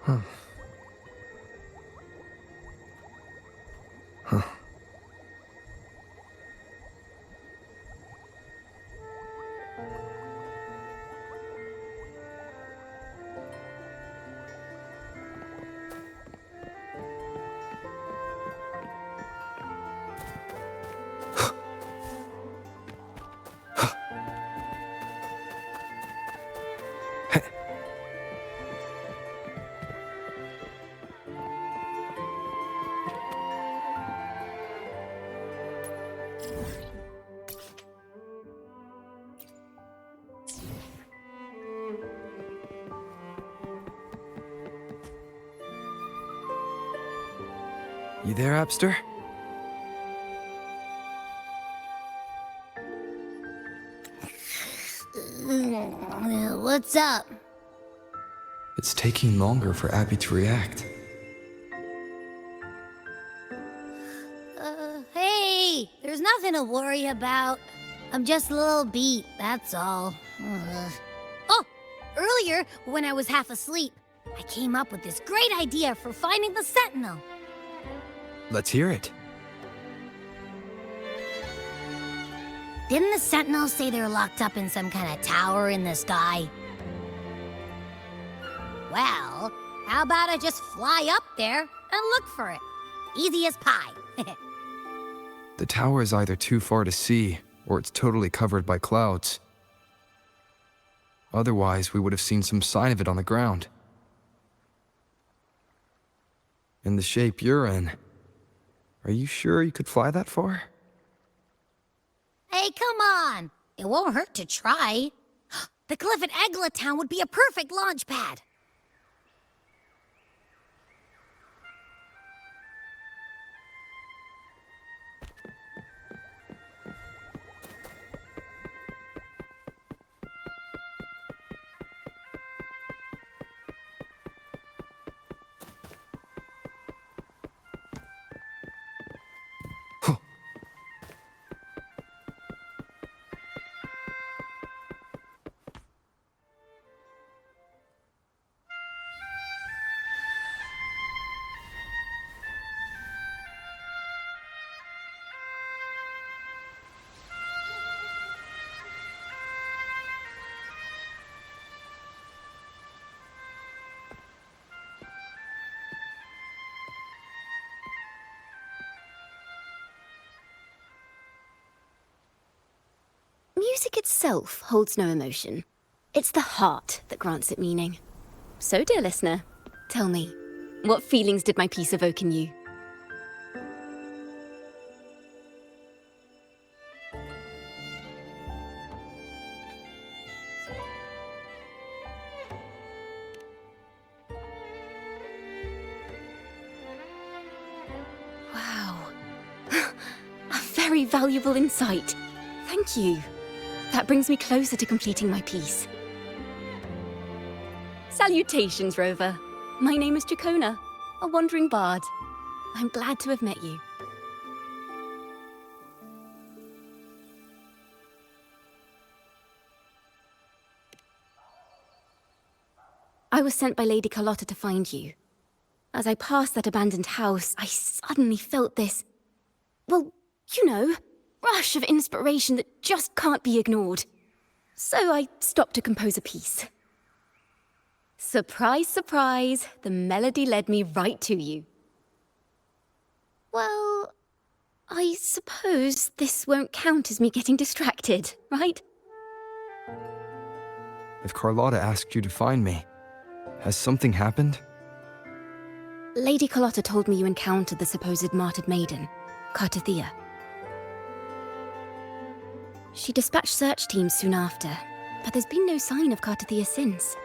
Huh. Huh. You there, Appster? What's up? It's taking longer for Abby to react. Hey, there's nothing to worry about. I'm just a little beat, that's all. Oh, earlier, when I was half asleep, I came up with this great idea for finding the Sentinel. Let's hear it. Didn't the Sentinel say they're locked up in some kind of tower in the sky? Well, how about I just fly up there and look for it? Easy as pie. The tower is either too far to see, or it's totally covered by clouds. Otherwise, we would have seen some sign of it on the ground. In the shape you're in, are you sure you could fly that far? Hey, come on! It won't hurt to try. The cliff at Egla Town would be a perfect launch pad. Music itself holds no emotion. It's the heart that grants it meaning. So, dear listener, tell me, what feelings did my piece evoke in you? Wow. A very valuable insight. Thank you. That brings me closer to completing my piece. Salutations, Rover. My name is Jacona, a wandering bard. I'm glad to have met you. I was sent by Lady Carlotta to find you. As I passed that abandoned house, I suddenly felt this... well, you know... rush of inspiration that just can't be ignored. So I stopped to compose a piece. Surprise, surprise, the melody led me right to you. Well, I suppose this won't count as me getting distracted, right? If Carlotta asked you to find me, has something happened? Lady Carlotta told me you encountered the supposed martyred maiden, Cartathea. She dispatched search teams soon after, but there's been no sign of Cartathea since.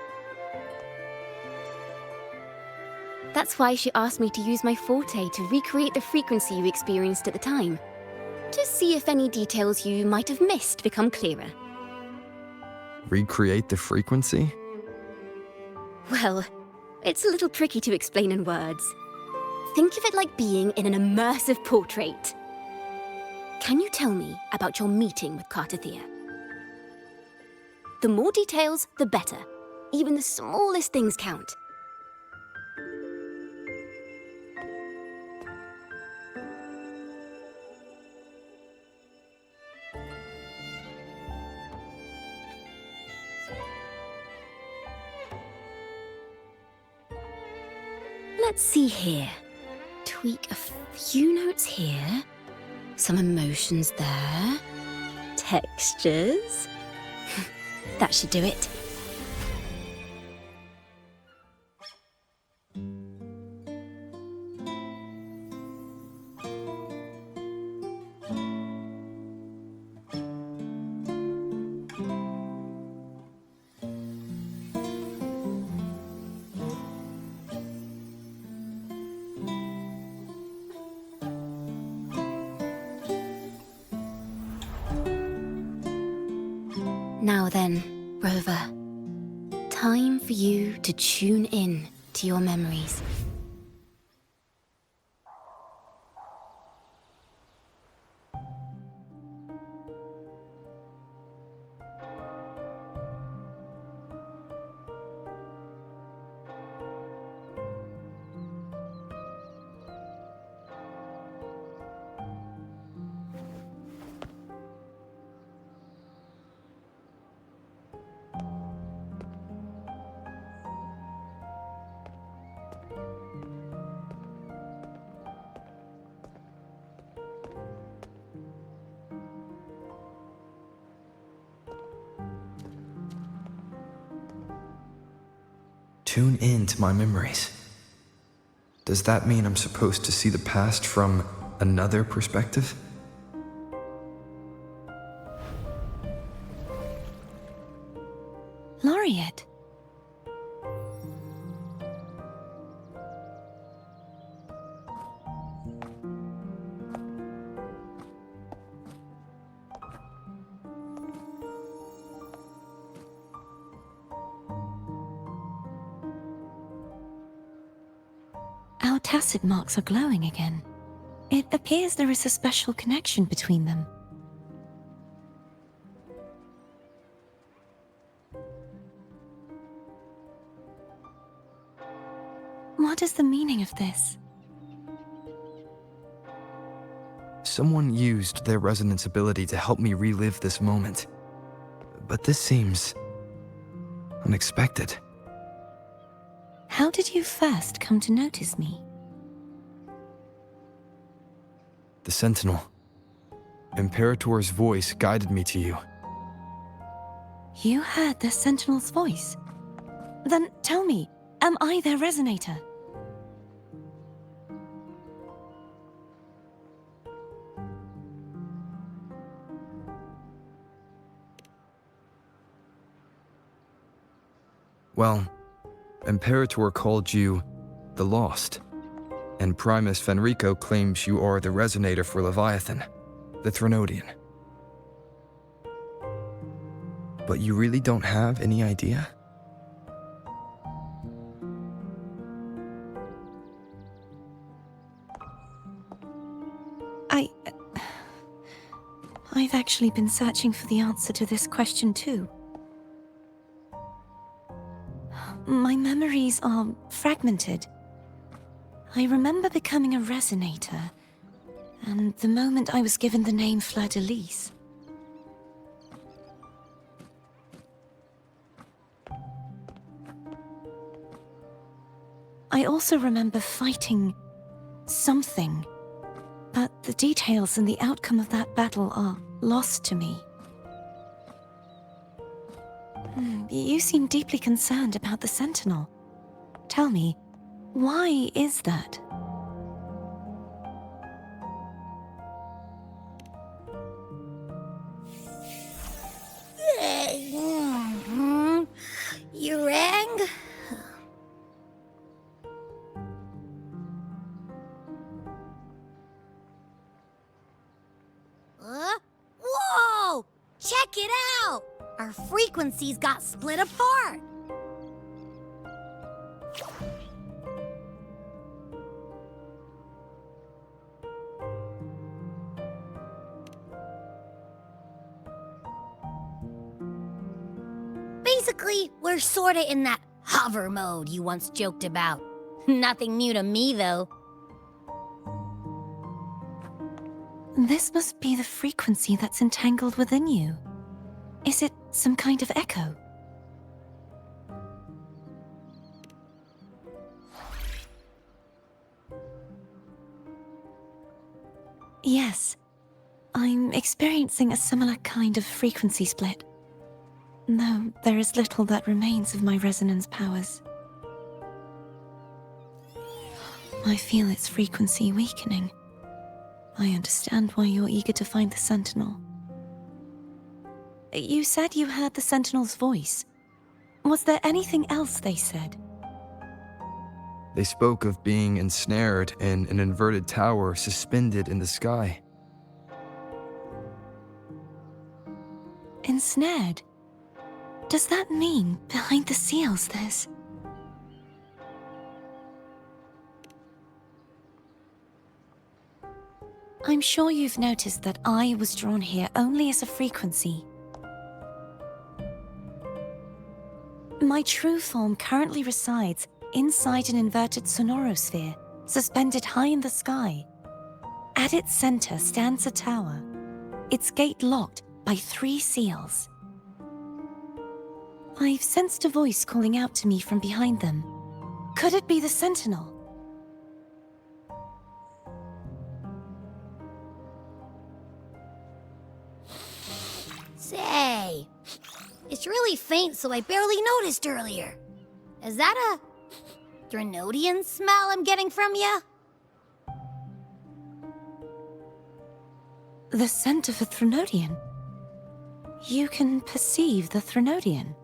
That's why she asked me to use my forte to recreate the frequency you experienced at the time, to see if any details you might have missed become clearer. Recreate the frequency? Well, it's a little tricky to explain in words. Think of it like being in an immersive portrait. Can you tell me about your meeting with Cartathea? The more details, the better. Even the smallest things count. let's see here. Tweak a few notes here. Some emotions there. Textures. That should do it. Now then, Rover. Time for you to tune in to your memories. Tune in to my memories. Does that mean I'm supposed to see the past from another perspective? Laureate. Our tacit marks are glowing again. It appears there is a special connection between them. What is the meaning of this? Someone used their resonance ability to help me relive this moment. But this seems unexpected. How did you first come to notice me? The Sentinel. Imperator's voice guided me to you. You heard the Sentinel's voice? Then tell me, am I their resonator? Well, Imperator called you the Lost, and Primus Fenrico claims you are the resonator for Leviathan, the Threnodian. But you really don't have any idea? I've actually been searching for the answer to this question too. My memories are fragmented. I remember becoming a resonator, and the moment I was given the name Fleur-de-Lis. I also remember fighting something, but the details and the outcome of that battle are lost to me. You seem deeply concerned about the Sentinel. Tell me, why is that? You rang? Whoa! Check it out! Our frequencies got split apart. Basically, we're sorta in that hover mode you once joked about. Nothing new to me, though. This must be the frequency that's entangled within you. Is it some kind of echo? Yes. I'm experiencing a similar kind of frequency split. Though there is little that remains of my resonance powers. I feel its frequency weakening. I understand why you're eager to find the Sentinel. You said you heard the Sentinel's voice. Was there anything else they said? They spoke of being ensnared in an inverted tower suspended in the sky. Ensnared? Does that mean behind the seals there's... I'm sure you've noticed that I was drawn here only as a frequency. My true form currently resides inside an inverted sonorosphere, suspended high in the sky. At its center stands a tower, its gate locked by 3 seals. I've sensed a voice calling out to me from behind them. Could it be the Sentinel? Say, it's really faint, so I barely noticed earlier. Is that a Threnodian smell I'm getting from you? The scent of a Threnodian? You can perceive the Threnodian?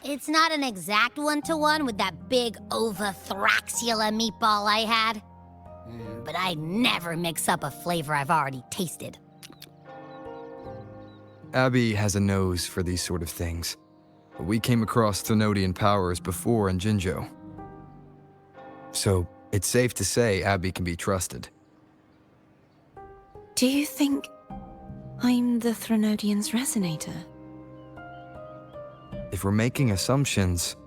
It's not an exact one-to-one with that big Ovathraxula meatball I had. But I'd never mix up a flavor I've already tasted. Abby has a nose for these sort of things. We came across Threnodian powers before in Jinzhou. So it's safe to say Abby can be trusted. Do you think I'm the Threnodian's resonator? If we're making assumptions,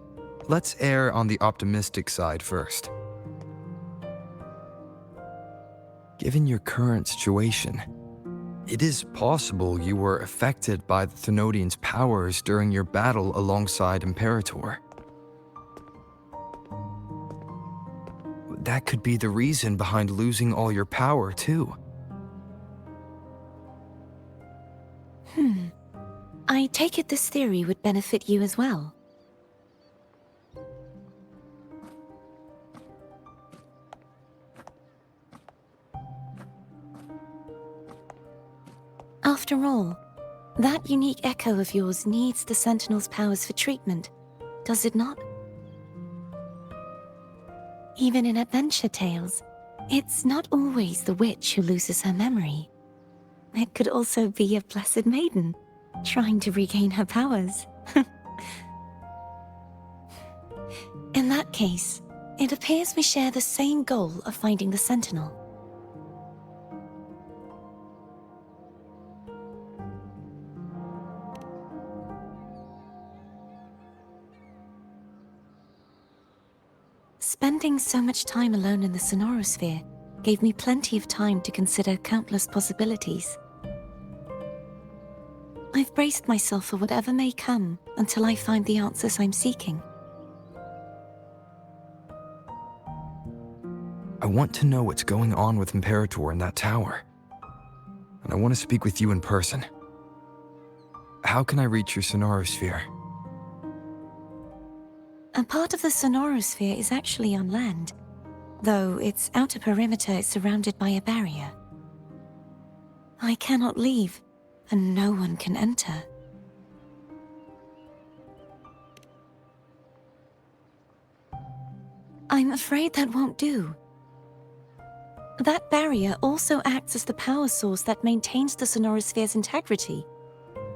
let's err on the optimistic side first. Given your current situation, it is possible you were affected by the Threnodian's powers during your battle alongside Imperator. That could be the reason behind losing all your power, too. I take it this theory would benefit you as well. After all, that unique echo of yours needs the Sentinel's powers for treatment, does it not? Even in adventure tales, it's not always the witch who loses her memory. It could also be a blessed maiden, trying to regain her powers. In that case, it appears we share the same goal of finding the Sentinel. Spending so much time alone in the sonorosphere gave me plenty of time to consider countless possibilities. I've braced myself for whatever may come until I find the answers I'm seeking. I want to know what's going on with Imperator in that tower. And I want to speak with you in person. How can I reach your sonorosphere? A part of the sonorosphere is actually on land, though its outer perimeter is surrounded by a barrier. I cannot leave, and no one can enter. I'm afraid that won't do. That barrier also acts as the power source that maintains the sonorosphere's integrity.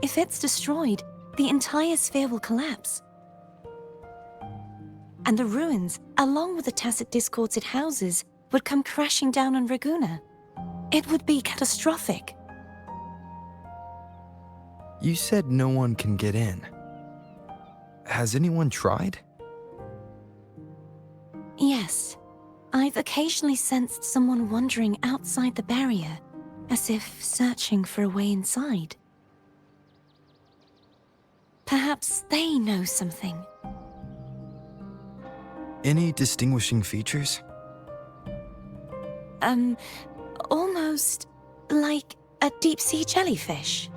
If it's destroyed, the entire sphere will collapse. And the ruins, along with the tacit discords it houses, would come crashing down on Raguna. It would be catastrophic. You said no one can get in. Has anyone tried? Yes. I've occasionally sensed someone wandering outside the barrier, as if searching for a way inside. Perhaps they know something. Any distinguishing features? Almost like a deep-sea jellyfish.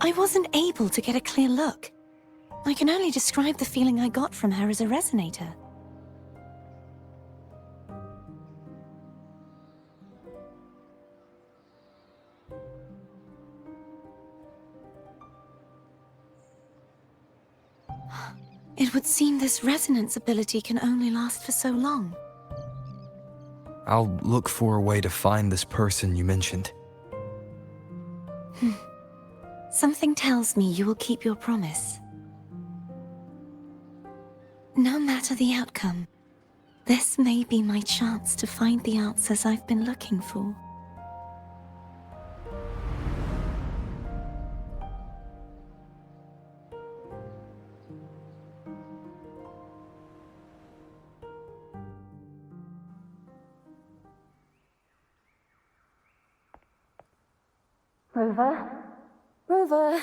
I wasn't able to get a clear look. I can only describe the feeling I got from her as a resonator. It would seem this resonance ability can only last for so long. I'll look for a way to find this person you mentioned. Something tells me you will keep your promise. No matter the outcome, this may be my chance to find the answers I've been looking for. Rover? Rover?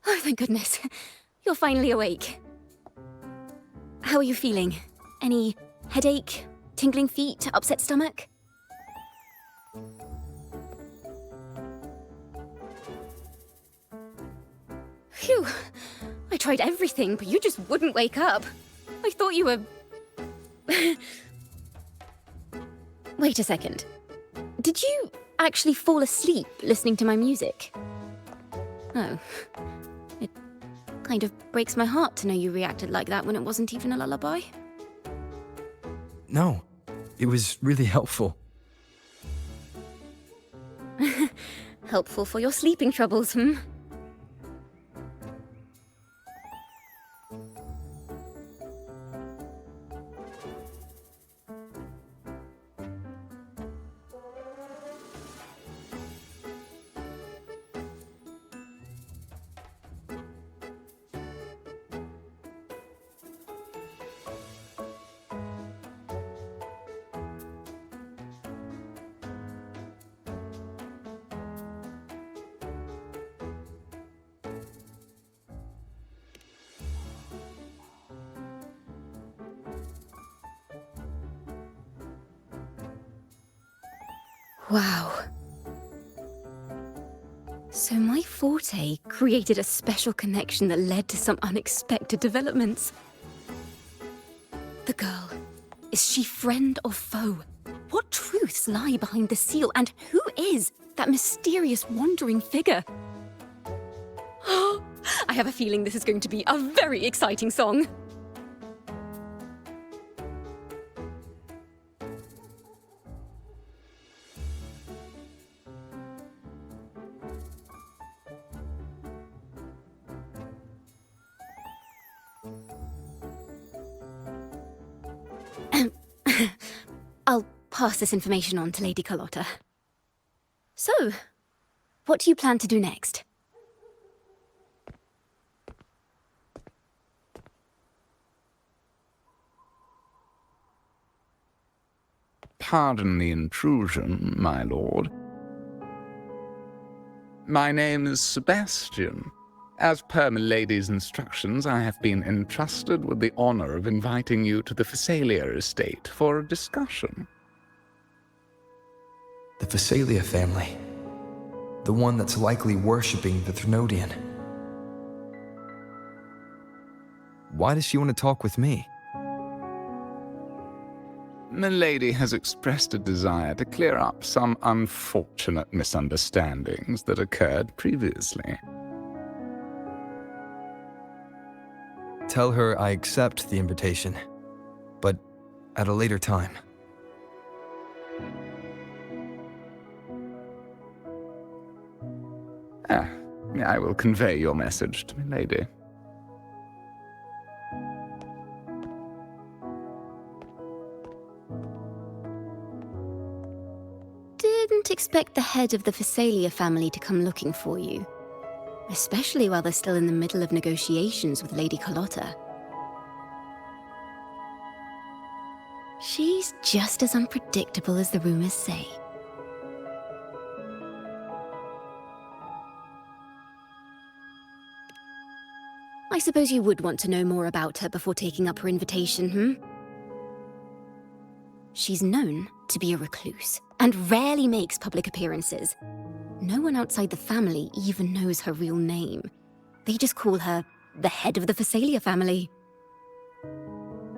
Oh, thank goodness. You're finally awake. How are you feeling? Any headache, tingling feet, upset stomach? Phew. I tried everything, but you just wouldn't wake up. I thought you were... Wait a second. Did you actually fall asleep listening to my music? Oh. It kind of breaks my heart to know you reacted like that when it wasn't even a lullaby. No, it was really helpful. Helpful for your sleeping troubles, hmm? Wow. So my forte created a special connection that led to some unexpected developments. The girl, is she friend or foe? What truths lie behind the seal, and who is that mysterious wandering figure? I have a feeling this is going to be a very exciting song. I'll pass this information on to Lady Carlotta. So, what do you plan to do next? Pardon the intrusion, my lord. My name is Sebastian. As per milady's instructions, I have been entrusted with the honor of inviting you to the Phasalia estate for a discussion. The Phasalia family. The one that's likely worshipping the Thrunodian. Why does she want to talk with me? Milady has expressed a desire to clear up some unfortunate misunderstandings that occurred previously. Tell her I accept the invitation, but at a later time. I will convey your message to Milady. Didn't expect the head of the Phasalia family to come looking for you. especially while they're still in the middle of negotiations with Lady Carlotta. She's just as unpredictable as the rumors say. I suppose you would want to know more about her before taking up her invitation, She's known to be a recluse, and rarely makes public appearances. No one outside the family even knows her real name. They just call her the head of the Phasalia family.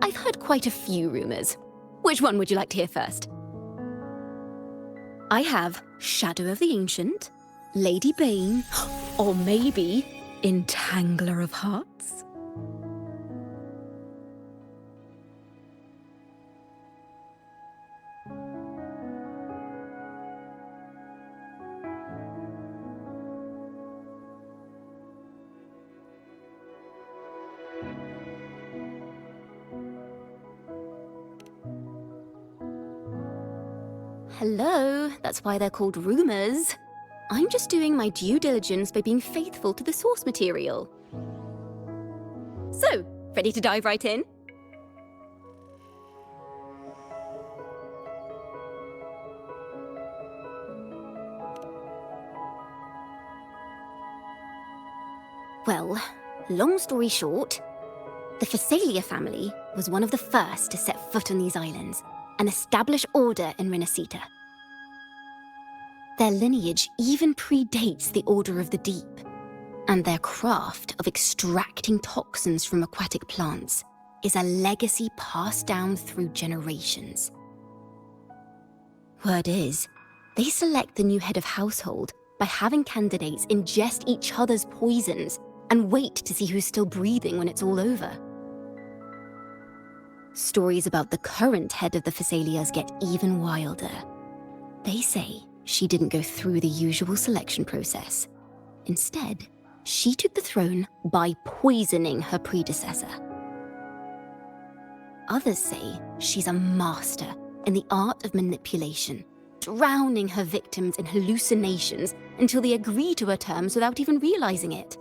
I've heard quite a few rumors. Which one would you like to hear first? I have Shadow of the Ancient, Lady Bane, or maybe Entangler of Hearts. Hello, that's why they're called rumors. I'm just doing my due diligence by being faithful to the source material. So, ready to dive right in? Well, long story short, the Phasalia family was one of the first to set foot on these islands and establish order in Rinascita. Their lineage even predates the Order of the Deep, and their craft of extracting toxins from aquatic plants is a legacy passed down through generations. Word is, they select the new head of household by having candidates ingest each other's poisons and wait to see who's still breathing when it's all over. Stories about the current head of the Phasalias get even wilder. They say she didn't go through the usual selection process. Instead, she took the throne by poisoning her predecessor. Others say she's a master in the art of manipulation, drowning her victims in hallucinations until they agree to her terms without even realizing it.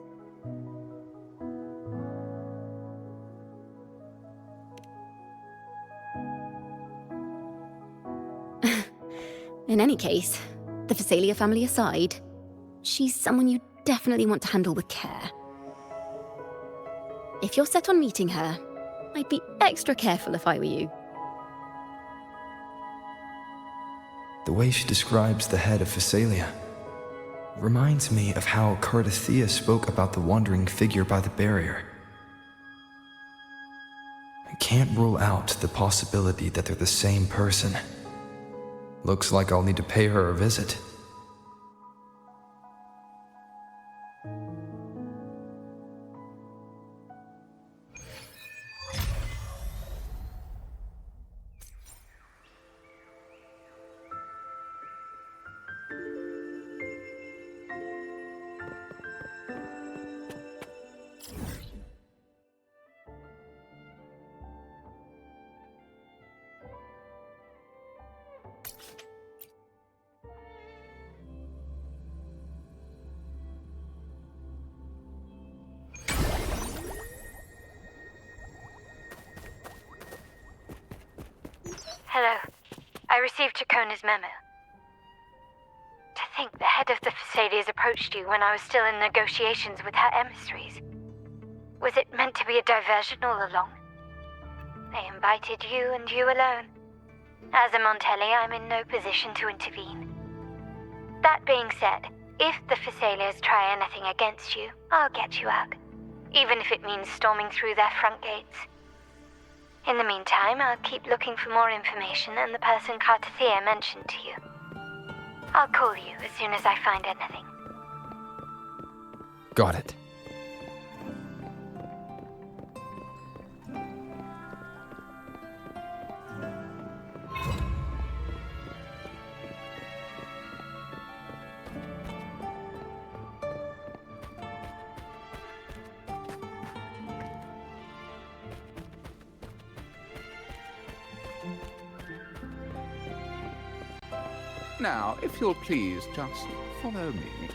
In any case, the Phasalia family aside, she's someone you definitely want to handle with care. If you're set on meeting her, I'd be extra careful if I were you. The way she describes the head of Phasalia reminds me of how Cardathea spoke about the wandering figure by the barrier. I can't rule out the possibility that they're the same person. Looks like I'll need to pay her a visit. Hello. I received Chacona's memo. To think the head of the Phasalias approached you when I was still in negotiations with her emissaries. Was it meant to be a diversion all along? They invited you and you alone. As a Montelli, I'm in no position to intervene. That being said, if the Phasalias try anything against you, I'll get you out. Even if it means storming through their front gates. In the meantime, I'll keep looking for more information and the person Cardathea mentioned to you. I'll call you as soon as I find anything. Got it. Now, if you'll please just follow me.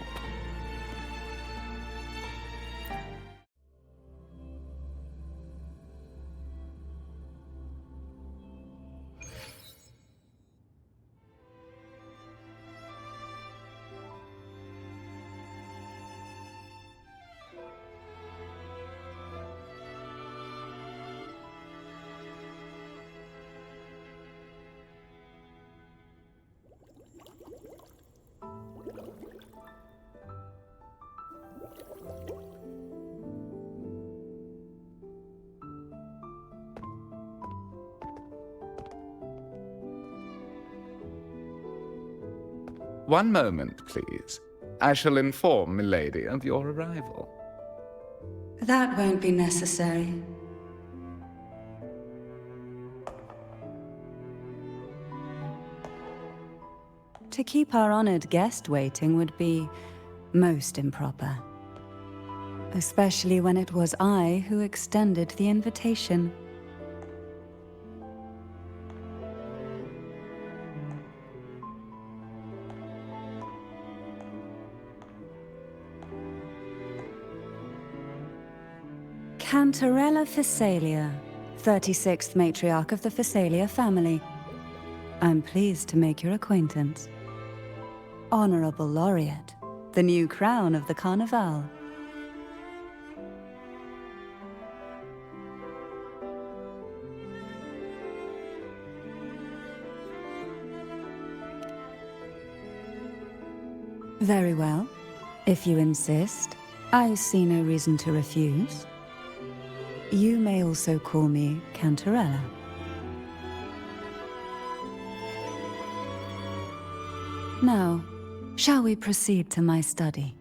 One moment, please. I shall inform Milady of your arrival. That won't be necessary. To keep our honored guest waiting would be most improper. Especially when it was I who extended the invitation. Cantarella Phasalia, 36th matriarch of the Phasalia family. I'm pleased to make your acquaintance. Honorable Laureate, the new crown of the Carnival. Very well. If you insist, I see no reason to refuse. You may also call me Cantarella. Now, shall we proceed to my study?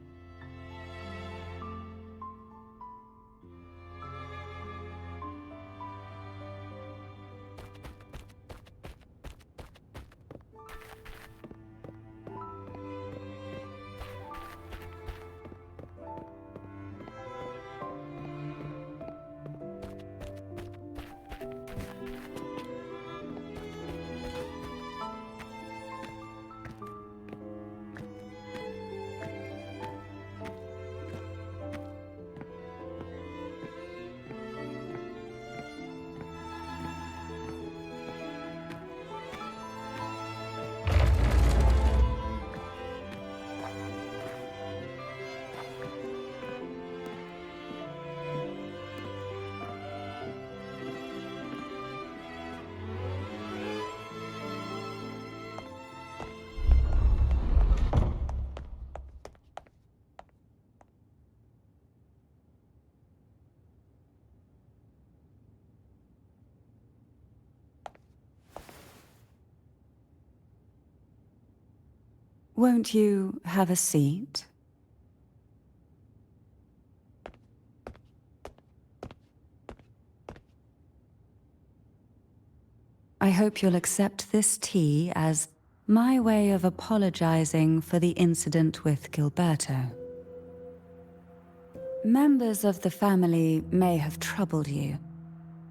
Won't you have a seat? I hope you'll accept this tea as my way of apologizing for the incident with Gilberto. Members of the family may have troubled you,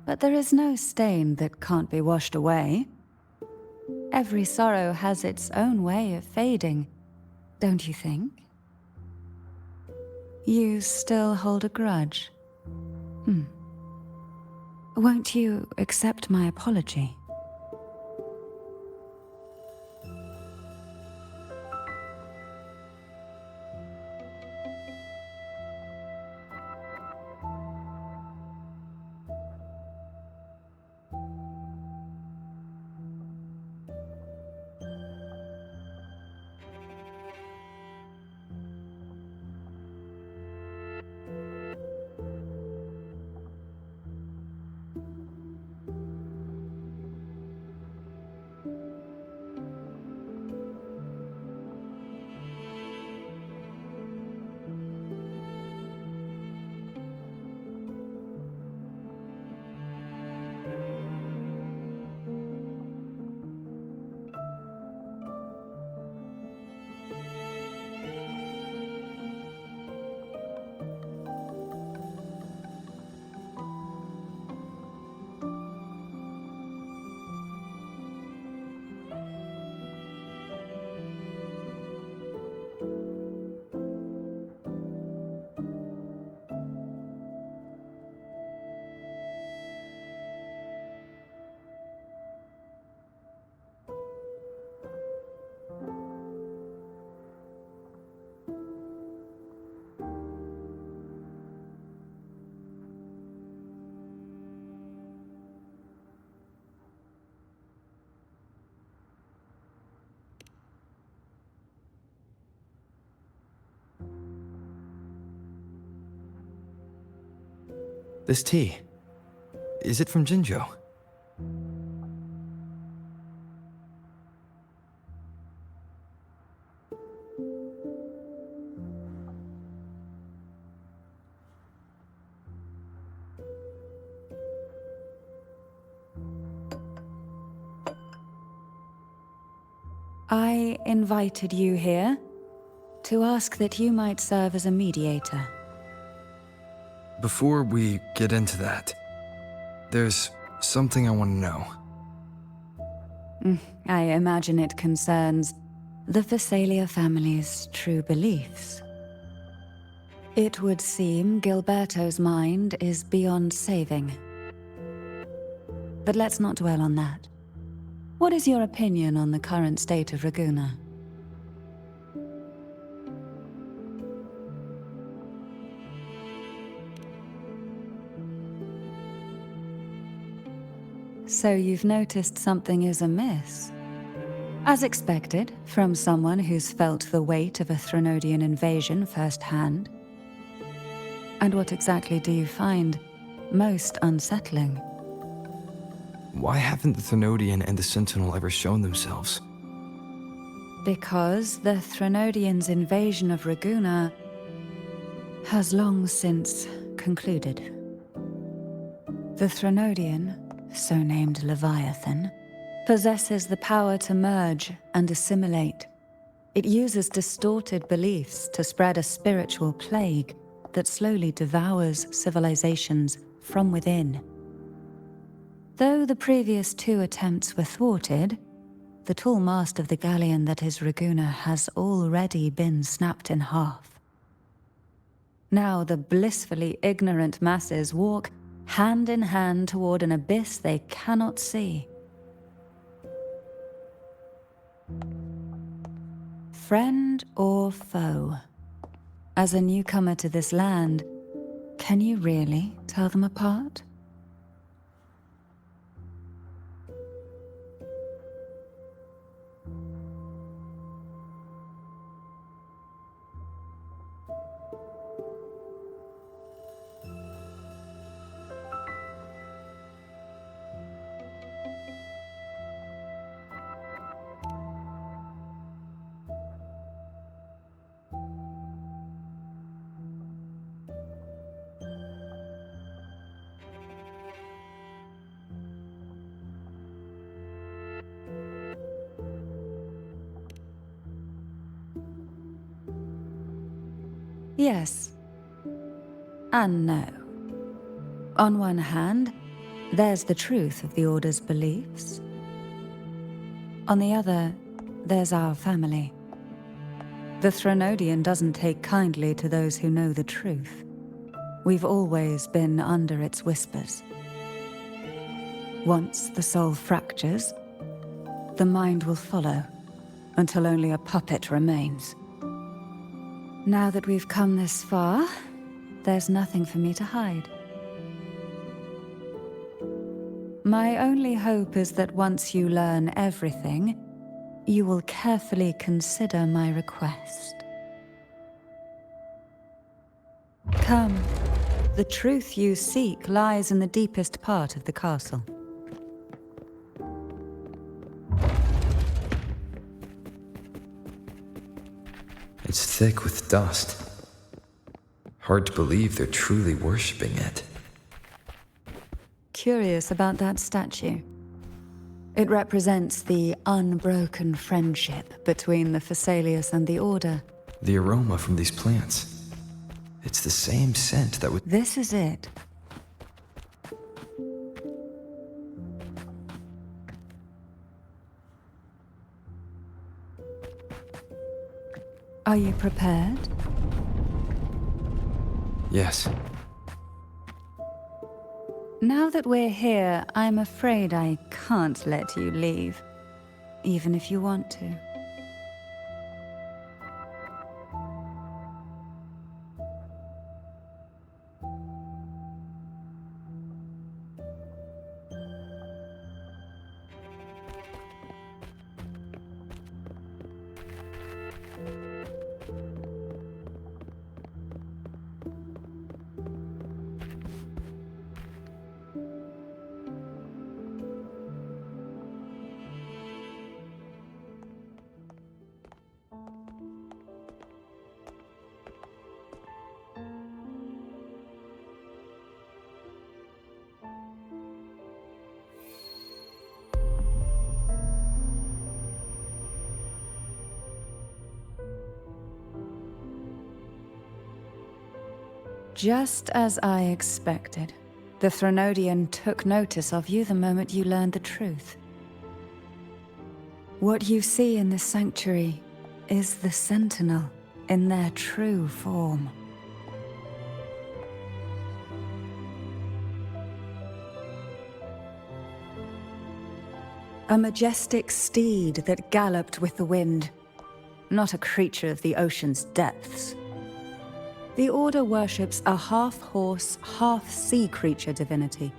but there is no stain that can't be washed away. Every sorrow has its own way of fading, don't you think? You still hold a grudge? Won't you accept my apology? This tea, is it from Jinjo? I invited you here to ask that you might serve as a mediator. Before we get into that, there's something I want to know. I imagine it concerns the Phasalia family's true beliefs. It would seem Gilberto's mind is beyond saving. But let's not dwell on that. What is your opinion on the current state of Raguna? So you've noticed something is amiss. As expected, from someone who's felt the weight of a Threnodian invasion firsthand. And what exactly do you find most unsettling? Why haven't the Threnodian and the Sentinel ever shown themselves? Because the Threnodians' invasion of Raguna has long since concluded. The Threnodian, so named Leviathan, possesses the power to merge and assimilate. It uses distorted beliefs to spread a spiritual plague that slowly devours civilizations from within. Though the previous 2 attempts were thwarted, the tall mast of the galleon that is Raguna has already been snapped in half. Now the blissfully ignorant masses walk hand in hand toward an abyss they cannot see. Friend or foe? As a newcomer to this land, can you really tell them apart? Yes. And no. On one hand, there's the truth of the Order's beliefs. On the other, there's our family. The Threnodian doesn't take kindly to those who know the truth. We've always been under its whispers. Once the soul fractures, the mind will follow, until only a puppet remains. Now that we've come this far, there's nothing for me to hide. My only hope is that once you learn everything, you will carefully consider my request. Come. The truth you seek lies in the deepest part of the castle. It's thick with dust. Hard to believe they're truly worshipping it. Curious about that statue. It represents the unbroken friendship between the Phasaelius and the Order. The aroma from these plants. It's the same scent that would... This is it. Are you prepared? Yes. Now that we're here, I'm afraid I can't let you leave, even if you want to. Just as I expected, the Threnodian took notice of you the moment you learned the truth. What you see in the sanctuary is the Sentinel in their true form. A majestic steed that galloped with the wind, not a creature of the ocean's depths. The Order worships a half-horse, half-sea creature divinity,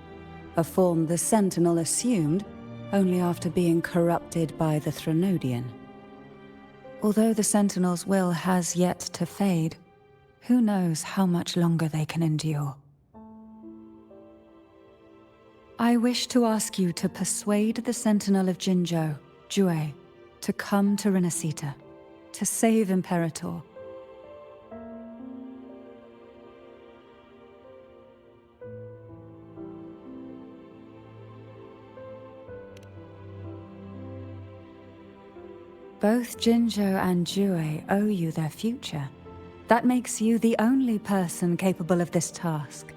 a form the Sentinel assumed only after being corrupted by the Threnodian. Although the Sentinel's will has yet to fade, who knows how much longer they can endure. I wish to ask you to persuade the Sentinel of Jinzhou, Jue, to come to Rinascita, to save Imperator. Both Jinzhou and Jue owe you their future. That makes you the only person capable of this task.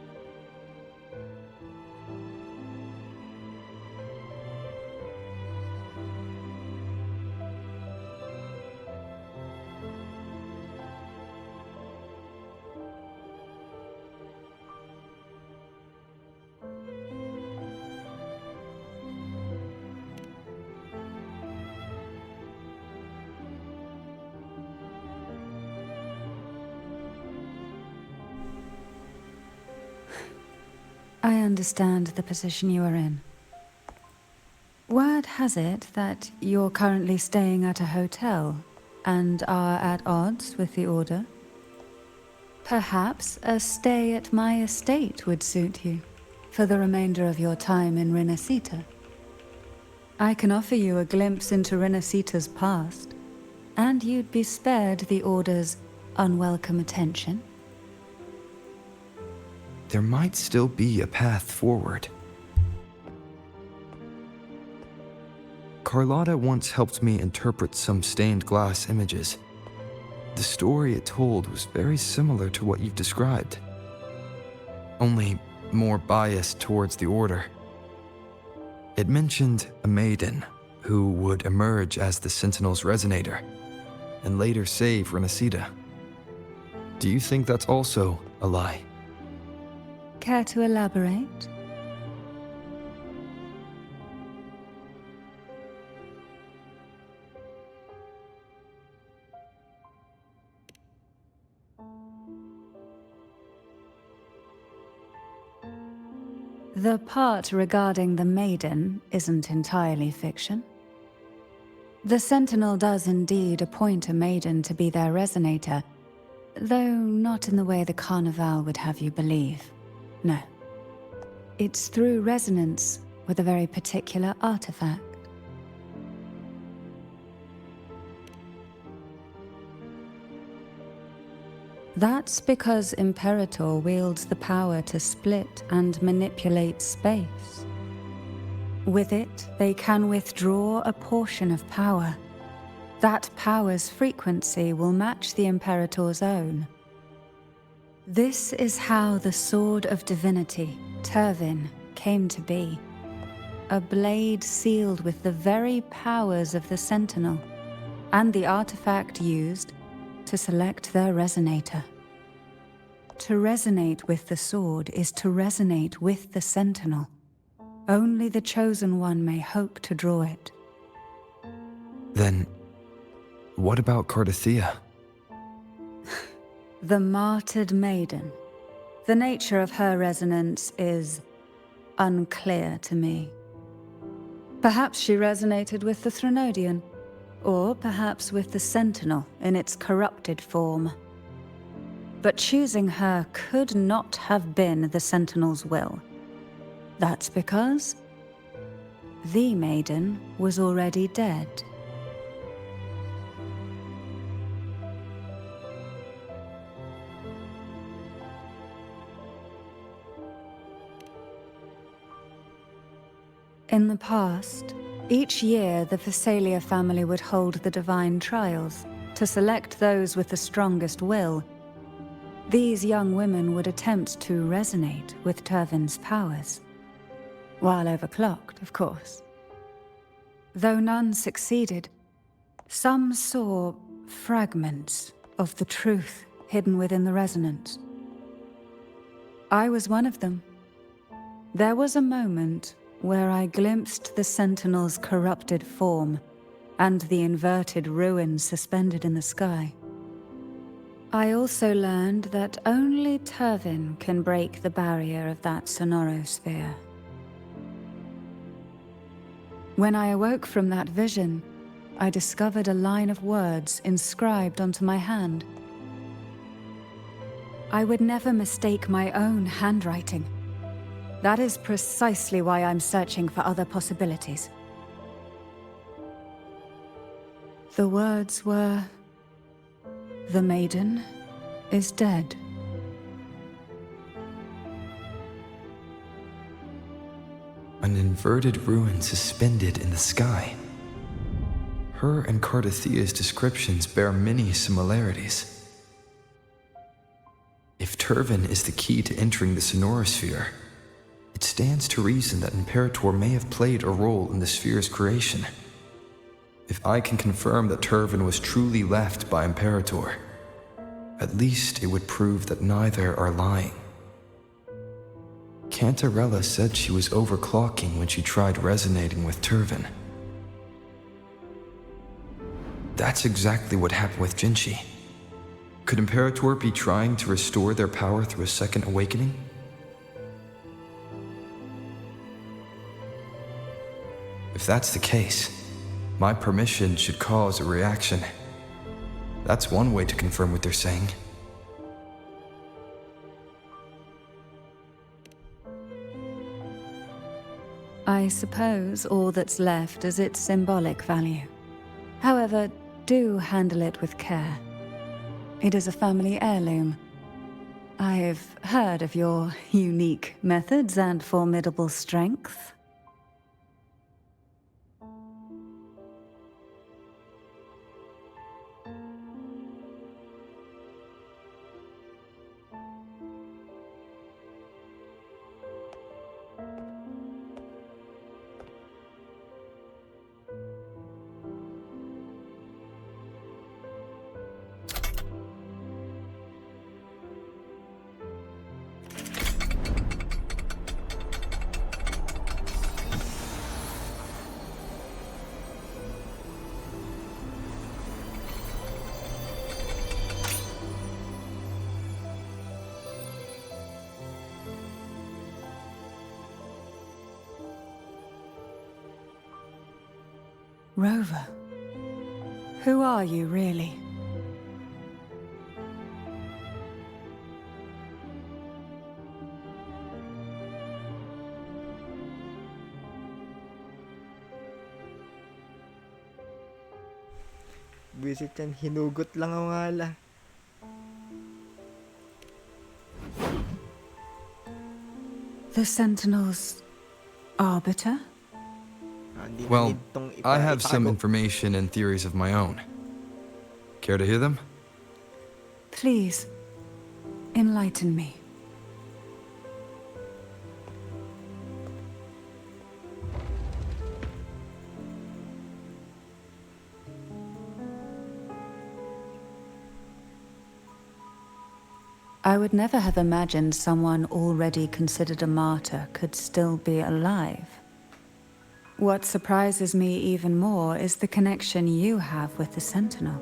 I understand the position you are in. Word has it that you're currently staying at a hotel and are at odds with the Order. Perhaps a stay at my estate would suit you for the remainder of your time in Rinascita. I can offer you a glimpse into Rinascita's past, and you'd be spared the Order's unwelcome attention. There might still be a path forward. Carlotta once helped me interpret some stained glass images. The story it told was very similar to what you've described, only more biased towards the Order. It mentioned a maiden who would emerge as the Sentinel's resonator and later save Rinascita. Do you think that's also a lie? Care to elaborate? The part regarding the maiden isn't entirely fiction. The Sentinel does indeed appoint a maiden to be their resonator, though not in the way the Carnival would have you believe. No. It's through resonance with a very particular artifact. That's because Imperator wields the power to split and manipulate space. With it, they can withdraw a portion of power. That power's frequency will match the Imperator's own. This is how the Sword of Divinity, Turvin, came to be. A blade sealed with the very powers of the Sentinel, and the artifact used to select their resonator. To resonate with the sword is to resonate with the Sentinel. Only the Chosen One may hope to draw it. Then, what about Cardathea? The martyred maiden. The nature of her resonance is unclear to me. Perhaps she resonated with the Threnodian, or perhaps with the Sentinel in its corrupted form. But choosing her could not have been the Sentinel's will. That's because the maiden was already dead. In the past, each year the Phasalia family would hold the divine trials to select those with the strongest will. These young women would attempt to resonate with Turvin's powers, while overclocked, of course. Though none succeeded, some saw fragments of the truth hidden within the resonance. I was one of them. There was a moment where I glimpsed the Sentinel's corrupted form and the inverted ruins suspended in the sky. I also learned that only Turvin can break the barrier of that sonorosphere. When I awoke from that vision, I discovered a line of words inscribed onto my hand. I would never mistake my own handwriting. That is precisely why I'm searching for other possibilities. The words were, "The maiden is dead." An inverted ruin suspended in the sky. Her and Cardathia's descriptions bear many similarities. If Turvin is the key to entering the sonorosphere, it stands to reason that Imperator may have played a role in the sphere's creation. If I can confirm that Turvin was truly left by Imperator, at least it would prove that neither are lying. Cantarella said she was overclocking when she tried resonating with Turvin. That's exactly what happened with Jinshi. Could Imperator be trying to restore their power through a second awakening? If that's the case, my permission should cause a reaction. That's one way to confirm what they're saying. I suppose all that's left is its symbolic value. However, do handle it with care. It is a family heirloom. I've heard of your unique methods and formidable strength. Rover, who are you really? Visit yan, hinugot lang ang ngala. The Sentinel's arbiter? Well, I have some information and theories of my own. Care to hear them? Please, enlighten me. I would never have imagined someone already considered a martyr could still be alive. What surprises me even more is the connection you have with the Sentinel.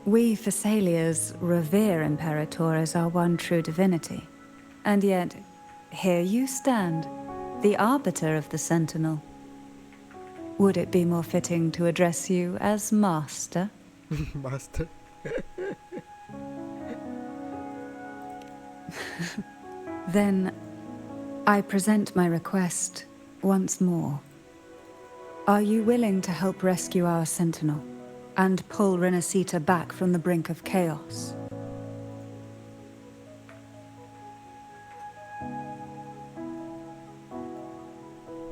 We Thessalians revere Imperator as our one true divinity, and yet here you stand, the arbiter of the Sentinel. Would it be more fitting to address you as Master? Master. Then I present my request once more. Are you willing to help rescue our Sentinel and pull Rinascita back from the brink of chaos?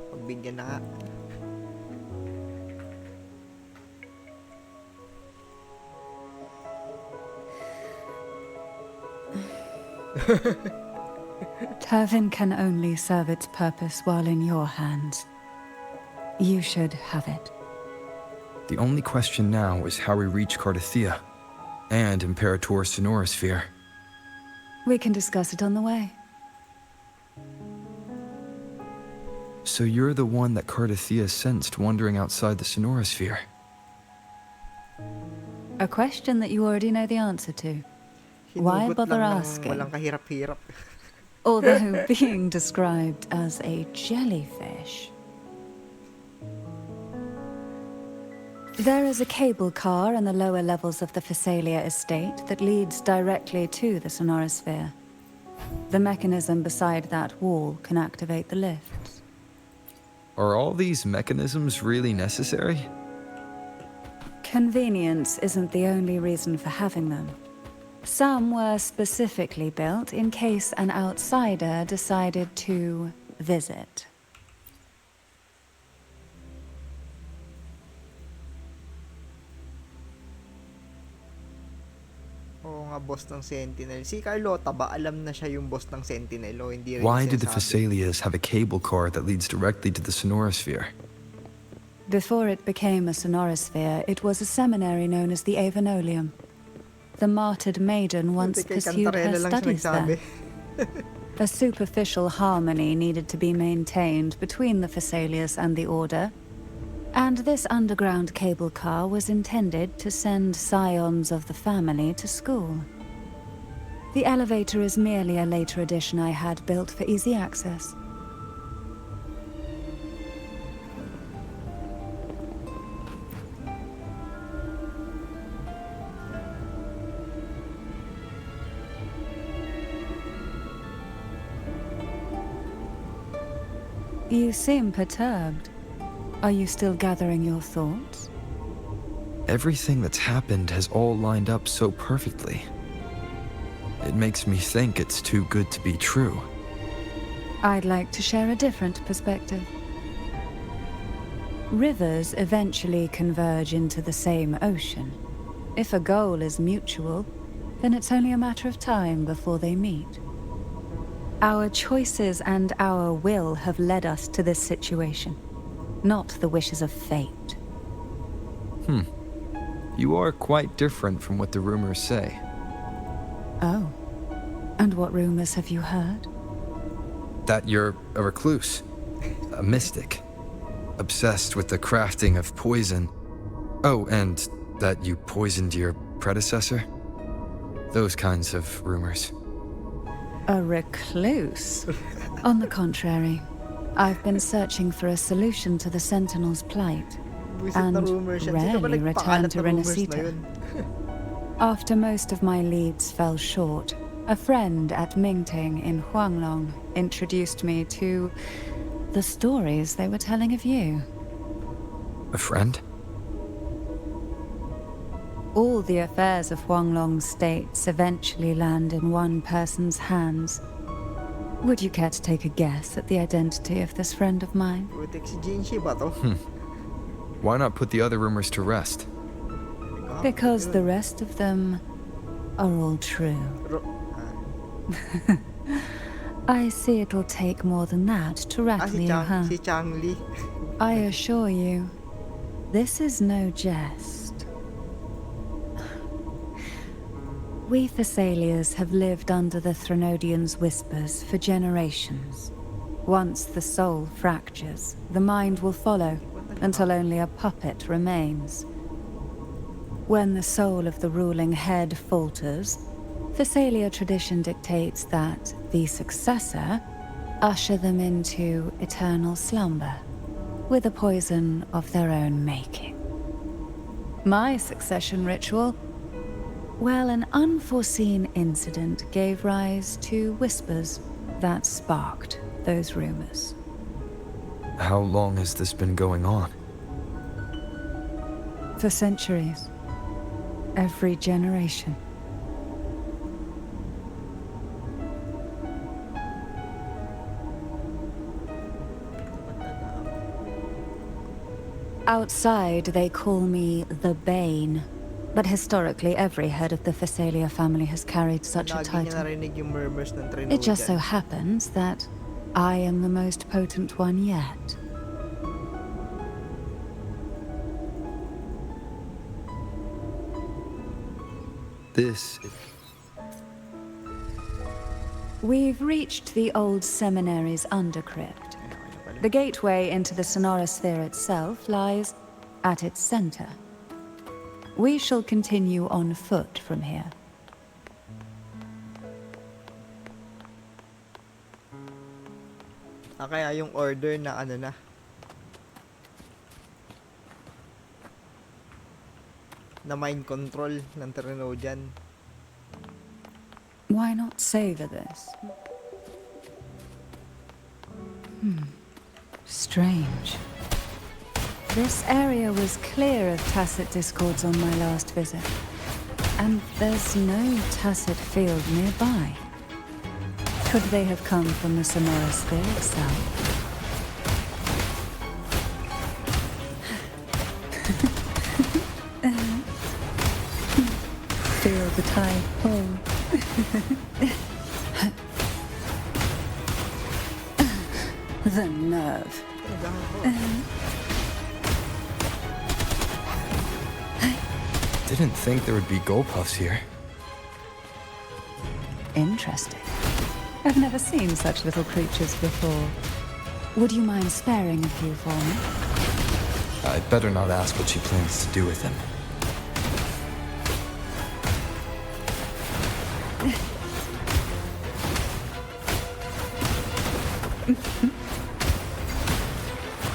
Pagbigyan na nga. Turvin can only serve its purpose while in your hands. You should have it. The only question now is how we reach Cardathia and Imperator Sonorosphere. We can discuss it on the way. So you're the one that Cardathia sensed wandering outside the Sonorosphere. A question that you already know the answer to. Why Hinugot bother lang ng asking? walang kahirap-hirap. Although being described as a jellyfish. There is a cable car in the lower levels of the Phasalia estate that leads directly to the Sonorosphere. The mechanism beside that wall can activate the lifts. Are all these mechanisms really necessary? Convenience isn't the only reason for having them. Some were specifically built in case an outsider decided to visit. Oo nga, boss ng Sentinel. Si Carlota ba, alam na siya yung boss ng Sentinel o hindi rin Why do the sinasabi? Phasalias have a cable car that leads directly to the Sonorosphere? Before it became a Sonorosphere, it was a seminary known as the Avenolium. The martyred maiden once Buti kay pursued her Cantarella lang siya studies nagsabi. there. A superficial harmony needed to be maintained between the Phasalias and the Order, and this underground cable car was intended to send scions of the family to school. The elevator is merely a later addition I had built for easy access. You seem perturbed. Are you still gathering your thoughts? Everything that's happened has all lined up so perfectly. It makes me think it's too good to be true. I'd like to share a different perspective. Rivers eventually converge into the same ocean. If a goal is mutual, then it's only a matter of time before they meet. Our choices and our will have led us to this situation, not the wishes of fate. You are quite different from what the rumors say. Oh, and what rumors have you heard? That you're a recluse, a mystic, obsessed with the crafting of poison. Oh, and that you poisoned your predecessor? Those kinds of rumors. A recluse? On the contrary, I've been searching for a solution to the Sentinel's plight, Buisit na and rumors yan. Sino ba rarely returned nagpakalat to na rumors na Rinascita. yun? After most of my leads fell short, a friend at Mingting in Huanglong introduced me to the stories they were telling of you. A friend? All the affairs of Huanglong states eventually land in one person's hands. Would you care to take a guess at the identity of this friend of mine? Putik si Jinshi ba to? Why not put the other rumors to rest? Because the rest of them are all true. I see it'll take more than that to rattle you, huh? Si Chang Li. I assure you, this is no jest. We Thessalians have lived under the Threnodians' whispers for generations. Once the soul fractures, the mind will follow, until only a puppet remains. When the soul of the ruling head falters, Thessalia tradition dictates that the successor usher them into eternal slumber, with a poison of their own making. My succession ritual, well, an unforeseen incident gave rise to whispers that sparked those rumors. How long has this been going on? For centuries. Every generation. Outside, they call me the Bane, But historically, every head of the Phasalia family has carried such a Lagi niya title. narinig yung murmurs ng Trinodian. It just so happens that I am the most potent one yet. We've reached the old seminary's undercrypt. The gateway into the sonorosphere itself lies at its center. We shall continue on foot from here. Kaya yung order na ano na mind control ng Trinodian. Why not savor this? Strange. This area was clear of tacit discords on my last visit. And there's no tacit field nearby. Could they have come from the sonorosphere itself? Feel the tide pull. The nerve. Didn't think there would be gold puffs here. Interesting. I've never seen such little creatures before. Would you mind sparing a few for me? I'd better not ask what she plans to do with them.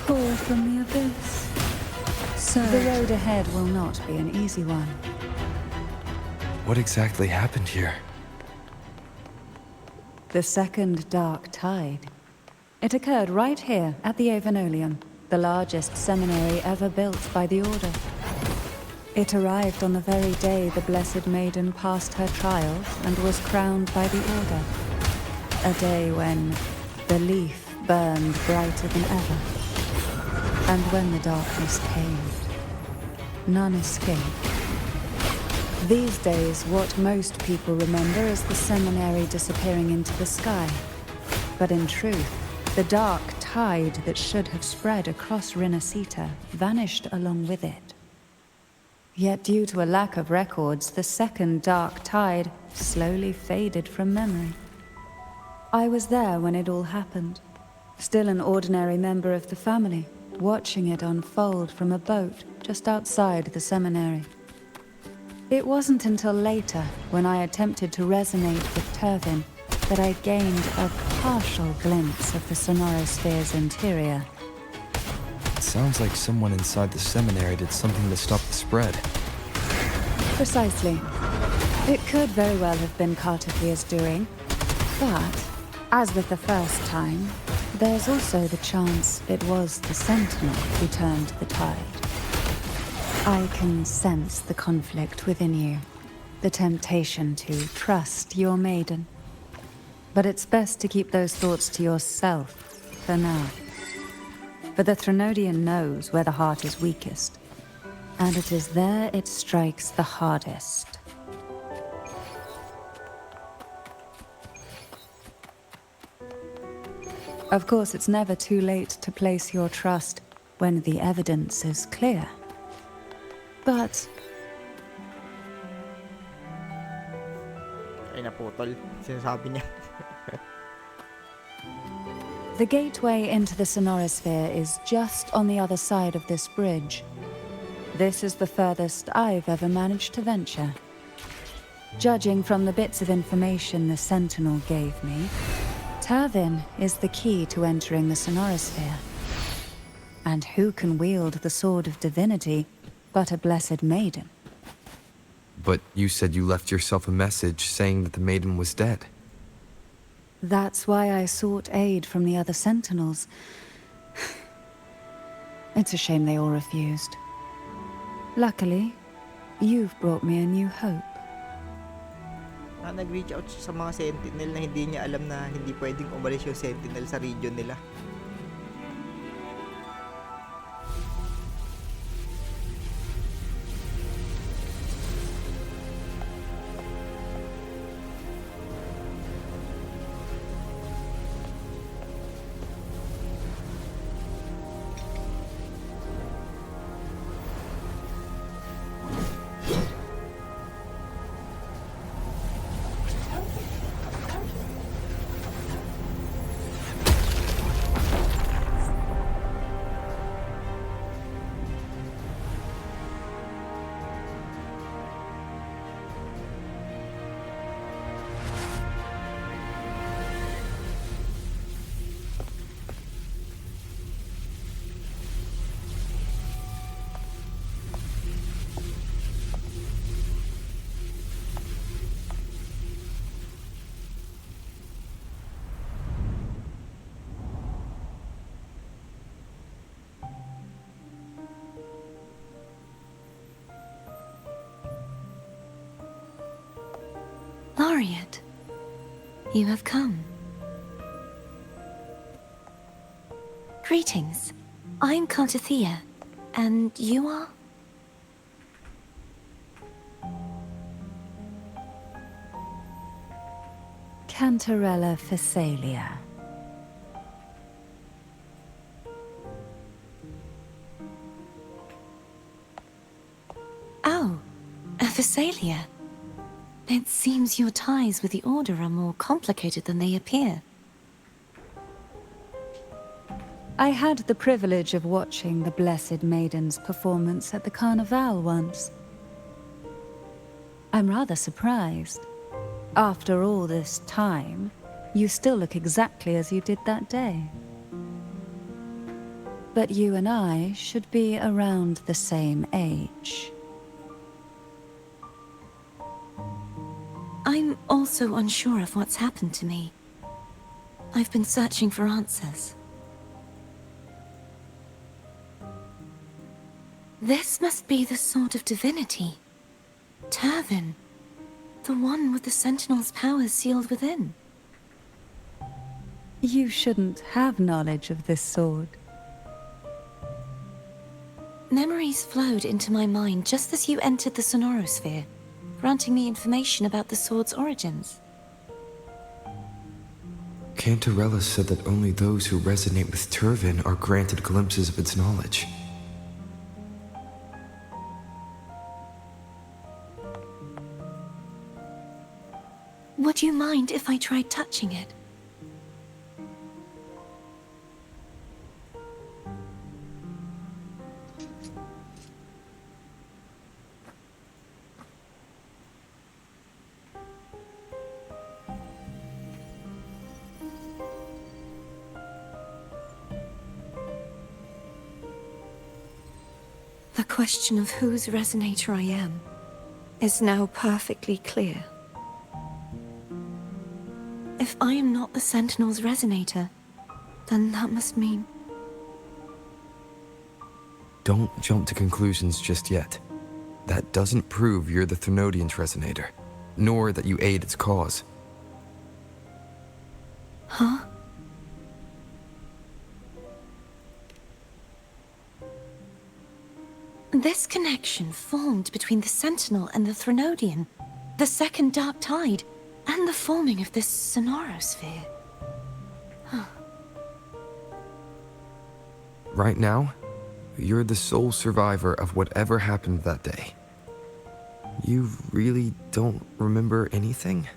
Call from the abyss. So the road ahead will not be an easy one. What exactly happened here? The second dark tide. It occurred right here at the Avenolium, the largest seminary ever built by the Order. It arrived on the very day the Blessed Maiden passed her trials and was crowned by the Order. A day when the leaf burned brighter than ever. And when the darkness came, none escaped. These days, what most people remember is the seminary disappearing into the sky. But in truth, the dark tide that should have spread across Rinascita vanished along with it. Yet due to a lack of records, the second dark tide slowly faded from memory. I was there when it all happened, still an ordinary member of the family, watching it unfold from a boat just outside the seminary. It wasn't until later, when I attempted to resonate with Turvin, that I gained a partial glimpse of the sonorosphere's interior. It sounds like someone inside the seminary did something to stop the spread. Precisely. It could very well have been Cartophia's doing, but, as with the first time, there's also the chance it was the Sentinel who turned the tide. I can sense the conflict within you, the temptation to trust your maiden. But it's best to keep those thoughts to yourself for now. For the Trinodian knows where the heart is weakest, and it is there it strikes the hardest. Of course, it's never too late to place your trust when the evidence is clear. But Ay, naputol. Sinasabi niya. the gateway into the sonorosphere is just on the other side of this bridge. This is the furthest I've ever managed to venture. Judging from the bits of information the Sentinel gave me, Turvin is the key to entering the sonorosphere. And who can wield the sword of divinity but a blessed maiden? But you said you left yourself a message saying that the maiden was dead. That's why I sought aid from the other Sentinels. It's a shame they all refused. Luckily, you've brought me a new hope. Nag-reach out siya sa mga Sentinel na hindi niya alam na hindi pwedeng umalis yung Sentinel sa region nila. Laureate, you have come. Greetings. I'm Cantathea, and you are? Cantarella Phasalia. Oh, a Phasalia. It seems your ties with the Order are more complicated than they appear. I had the privilege of watching the Blessed Maiden's performance at the Carnival once. I'm rather surprised. After all this time, you still look exactly as you did that day. But you and I should be around the same age. I'm also unsure of what's happened to me. I've been searching for answers. This must be the Sword of Divinity. Turvin. The one with the Sentinel's powers sealed within. You shouldn't have knowledge of this sword. Memories flowed into my mind just as you entered the Sonorosphere, granting me information about the sword's origins. Cantarella said that only those who resonate with Turvin are granted glimpses of its knowledge. Would you mind if I tried touching it? The question of whose resonator I am is now perfectly clear. If I am not the Sentinel's resonator, then that must mean... Don't jump to conclusions just yet. That doesn't prove you're the Thermodian's resonator, nor that you aid its cause. Huh? This connection formed between the Sentinel and the Thermodian, the second Dark Tide, and the forming of this Sonorosphere. Right now, you're the sole survivor of whatever happened that day. You really don't remember anything?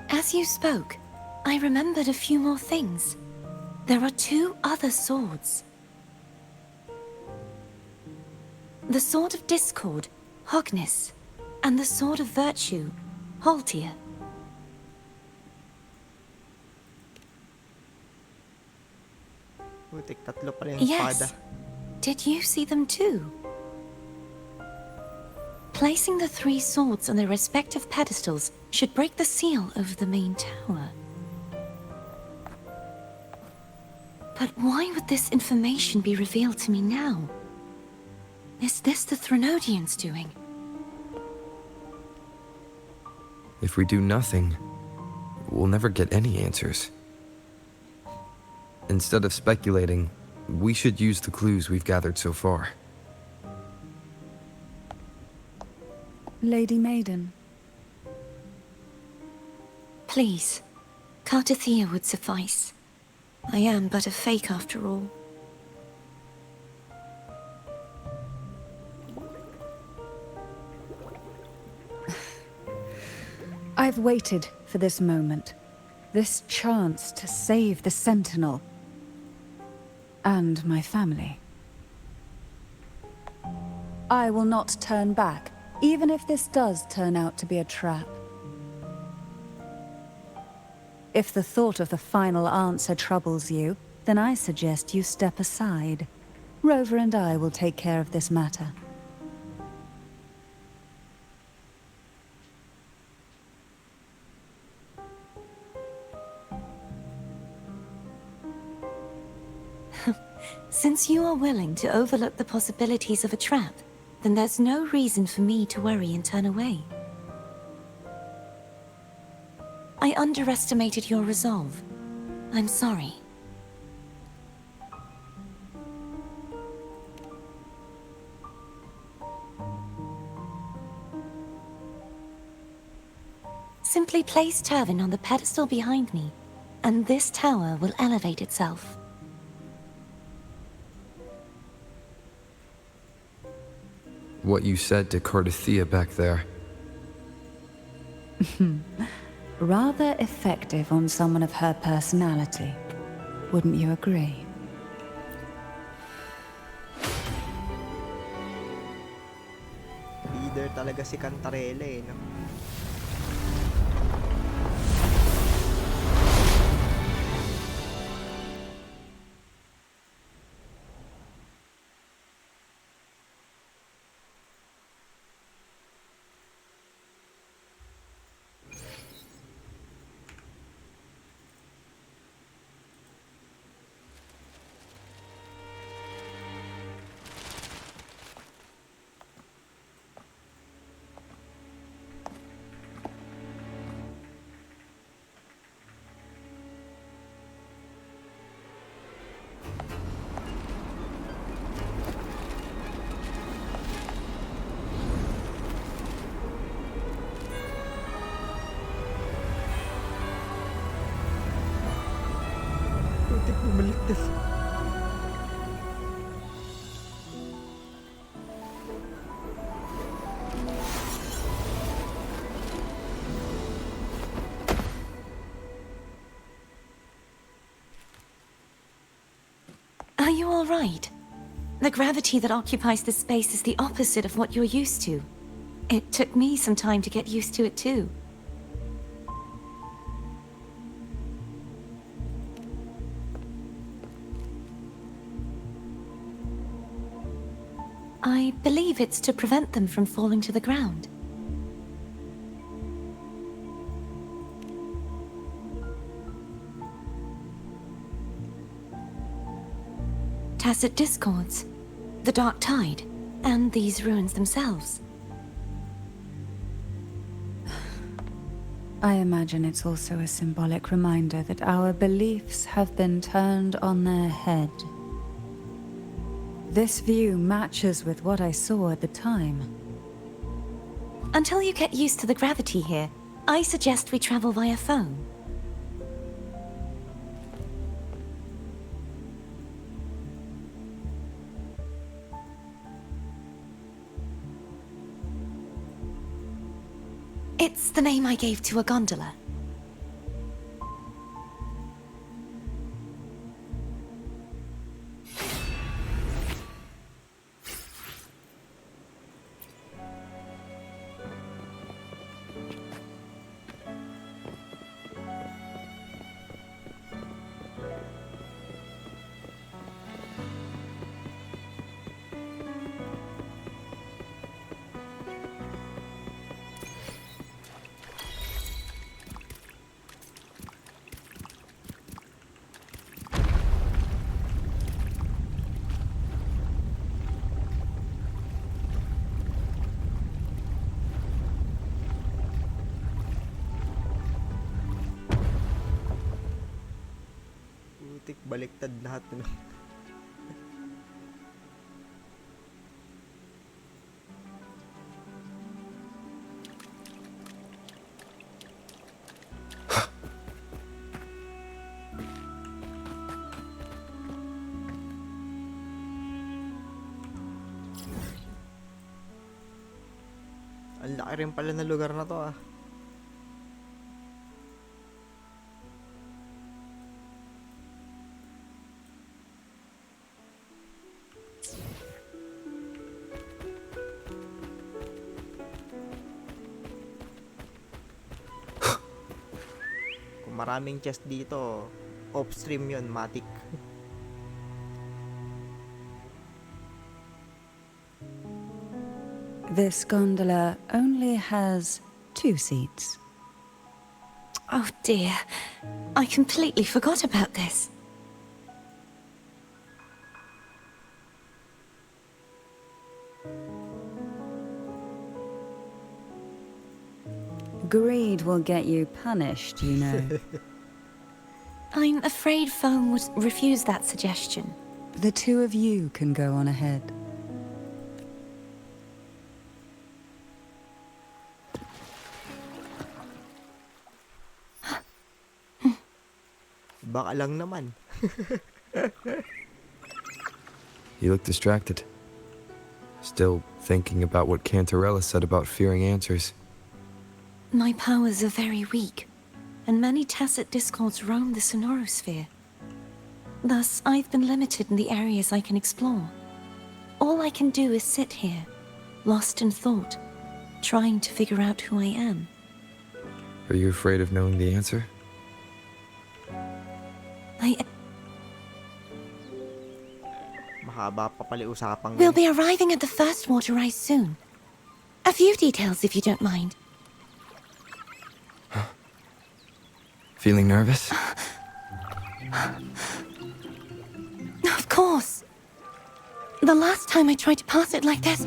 As you spoke, I remembered a few more things. There are two other swords. The Sword of Discord, Hognis, and the Sword of Virtue, Haltia. Putik, tatlo pala yung Yes. espada. Did you see them too? Placing the three swords on their respective pedestals should break the seal over the main tower. But why would this information be revealed to me now? Is this the Thermodian's doing? If we do nothing, we'll never get any answers. Instead of speculating, we should use the clues we've gathered so far. Lady Maiden. Please, Cartathea would suffice. I am but a fake after all. I've waited for this moment. This chance to save the Sentinel. And my family. I will not turn back, even if this does turn out to be a trap. If the thought of the final answer troubles you, then I suggest you step aside. Rover and I will take care of this matter. Since you are willing to overlook the possibilities of a trap, then there's no reason for me to worry and turn away. I underestimated your resolve. I'm sorry. Simply place Turvin on the pedestal behind me, and this tower will elevate itself. What you said to Cardathea back there. Rather effective on someone of her personality. Wouldn't you agree? Leader talaga si Cantarella eh, no? Putik, bumaligtas. Are you all right? The gravity that occupies this space is the opposite of what you're used to. It took me some time to get used to it too. I believe it's to prevent them from falling to the ground. Tacit discords, the dark tide, and these ruins themselves. I imagine it's also a symbolic reminder that our beliefs have been turned on their head. This view matches with what I saw at the time. Until you get used to the gravity here, I suggest we travel via phone. It's the name I gave to a gondola. Putik, baliktad lahat, no? Ang laki rin pala na lugar na to, ah. Kung maraming chest dito, off-stream yun, matik. This gondola only has 2 seats. Oh dear, I completely forgot about this. Greed will get you punished, you know. I'm afraid Foam would refuse that suggestion. The two of you can go on ahead. Baka lang naman. You look distracted. Still thinking about what Cantarella said about fearing answers. My powers are very weak, and many tacit discords roam the sonorosphere. Thus, I've been limited in the areas I can explore. All I can do is sit here, lost in thought, trying to figure out who I am. Are you afraid of knowing the answer? Mahaba pa pala usapang We'll be arriving at the first water rise soon. A few details, if you don't mind. Feeling nervous? Of course. The last time I tried to pass it like this...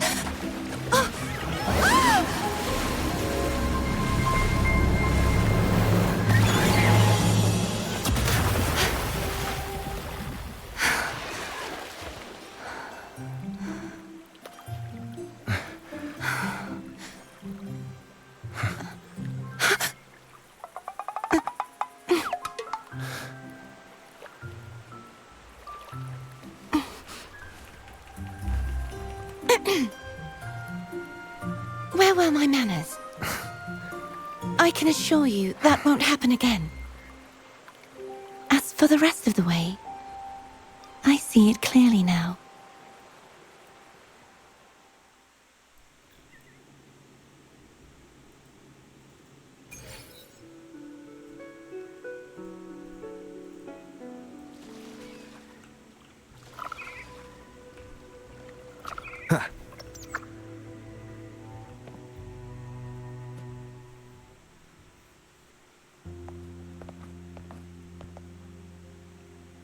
Where were my manners? I can assure you that won't happen again. As for the rest of the way, I see it clearly now.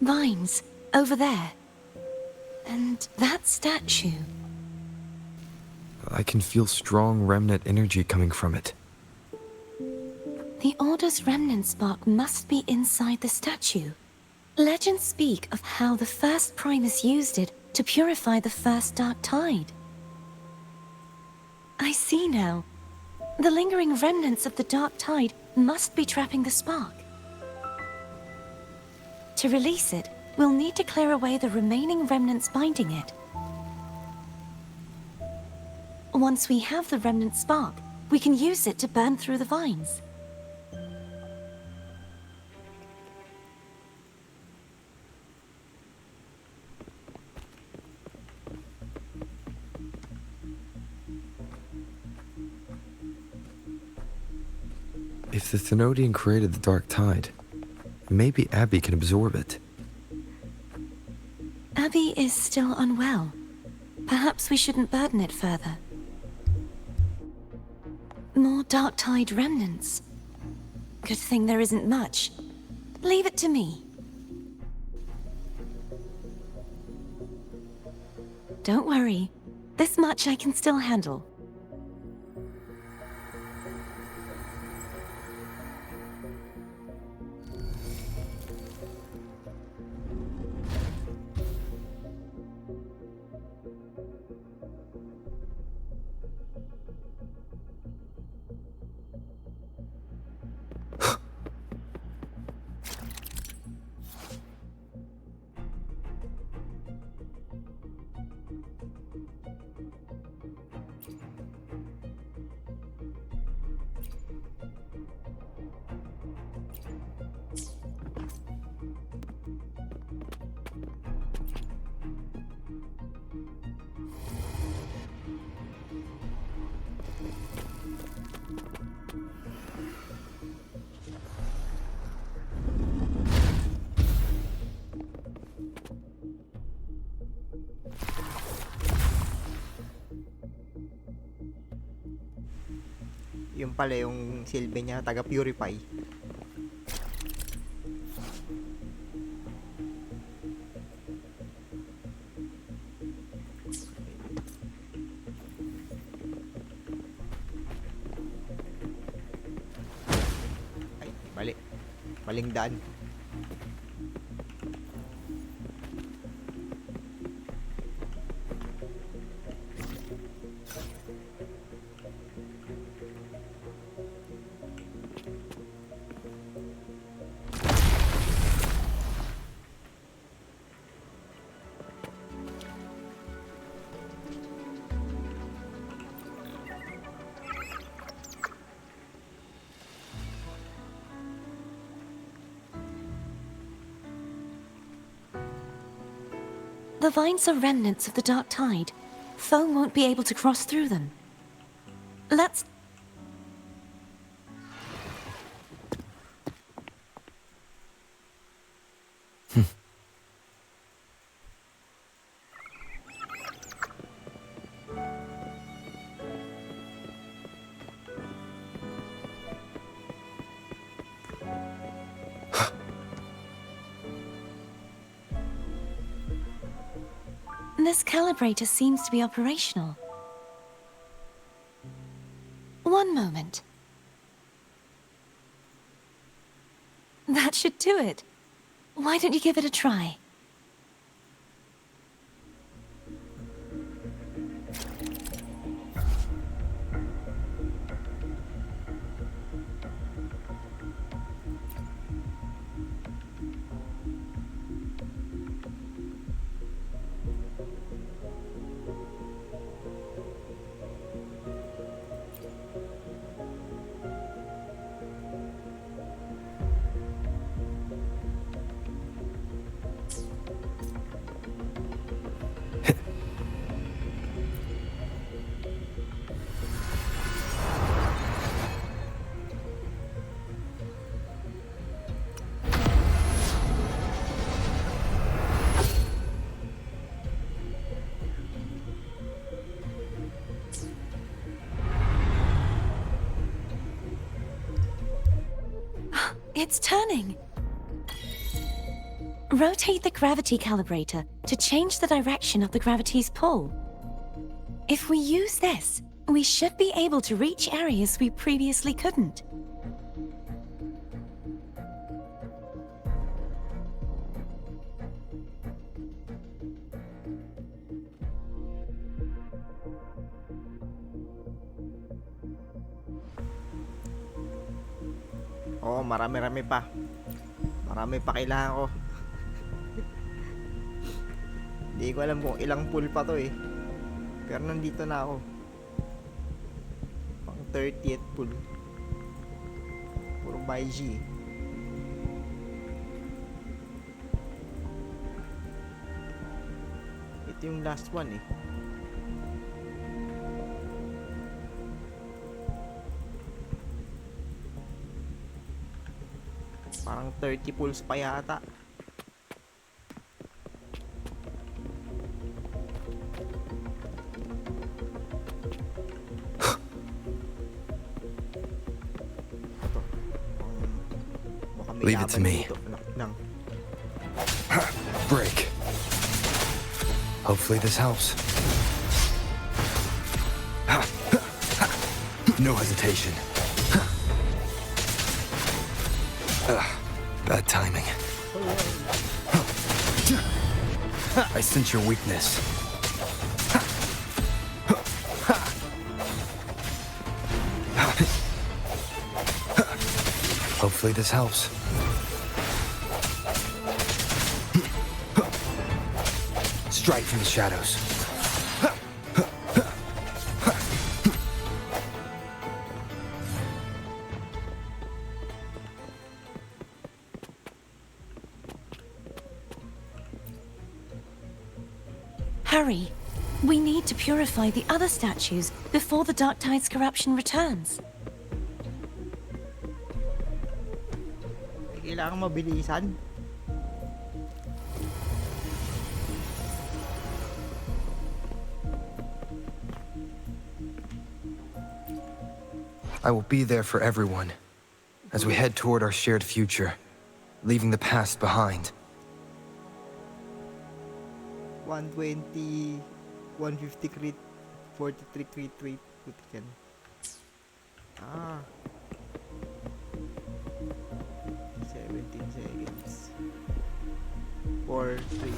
Vines, over there. And that statue. I can feel strong remnant energy coming from it. The Order's remnant spark must be inside the statue. Legends speak of how the first Primus used it to purify the first dark tide. I see now. The lingering remnants of the dark tide must be trapping the spark. To release it, we'll need to clear away the remaining remnants binding it. Once we have the remnant spark, we can use it to burn through the vines. If the Thenodian created the Dark Tide, maybe Abby can absorb it. Abby is still unwell. Perhaps we shouldn't burden it further. More Dark Tide remnants. Good thing there isn't much. Leave it to me. Don't worry. This much I can still handle. Yung pala yung silbi niya, taga-purify. Maling daan. The vines are remnants of the dark tide. Foam won't be able to cross through them. Let's... This calibrator seems to be operational. One moment. That should do it. Why don't you give it a try? It's turning. Rotate the gravity calibrator to change the direction of the gravity's pull. If we use this, we should be able to reach areas we previously couldn't. Oo, marami-rami pa. Marami pa kailangan ko. Hindi ko alam kung ilang pool pa to eh. Pero nandito na ako. Pang 30th pool. Puro by G. Ito yung last one eh. Parang 30 pulls pa yata. Ito. Baka may Leave it to laban me. dito. Nang. Break. Hopefully this helps. No hesitation. Bad timing. I sense your weakness. Hopefully this helps. Strike from the shadows. Hurry. We need to purify the other statues before the Dark Tide's corruption returns. Kailangan mabilisan. I will be there for everyone as we head toward our shared future, leaving the past behind. 120, 150 crit, 43 crit rate. Putikan. Ah. 70. 17 seconds. 4, 3,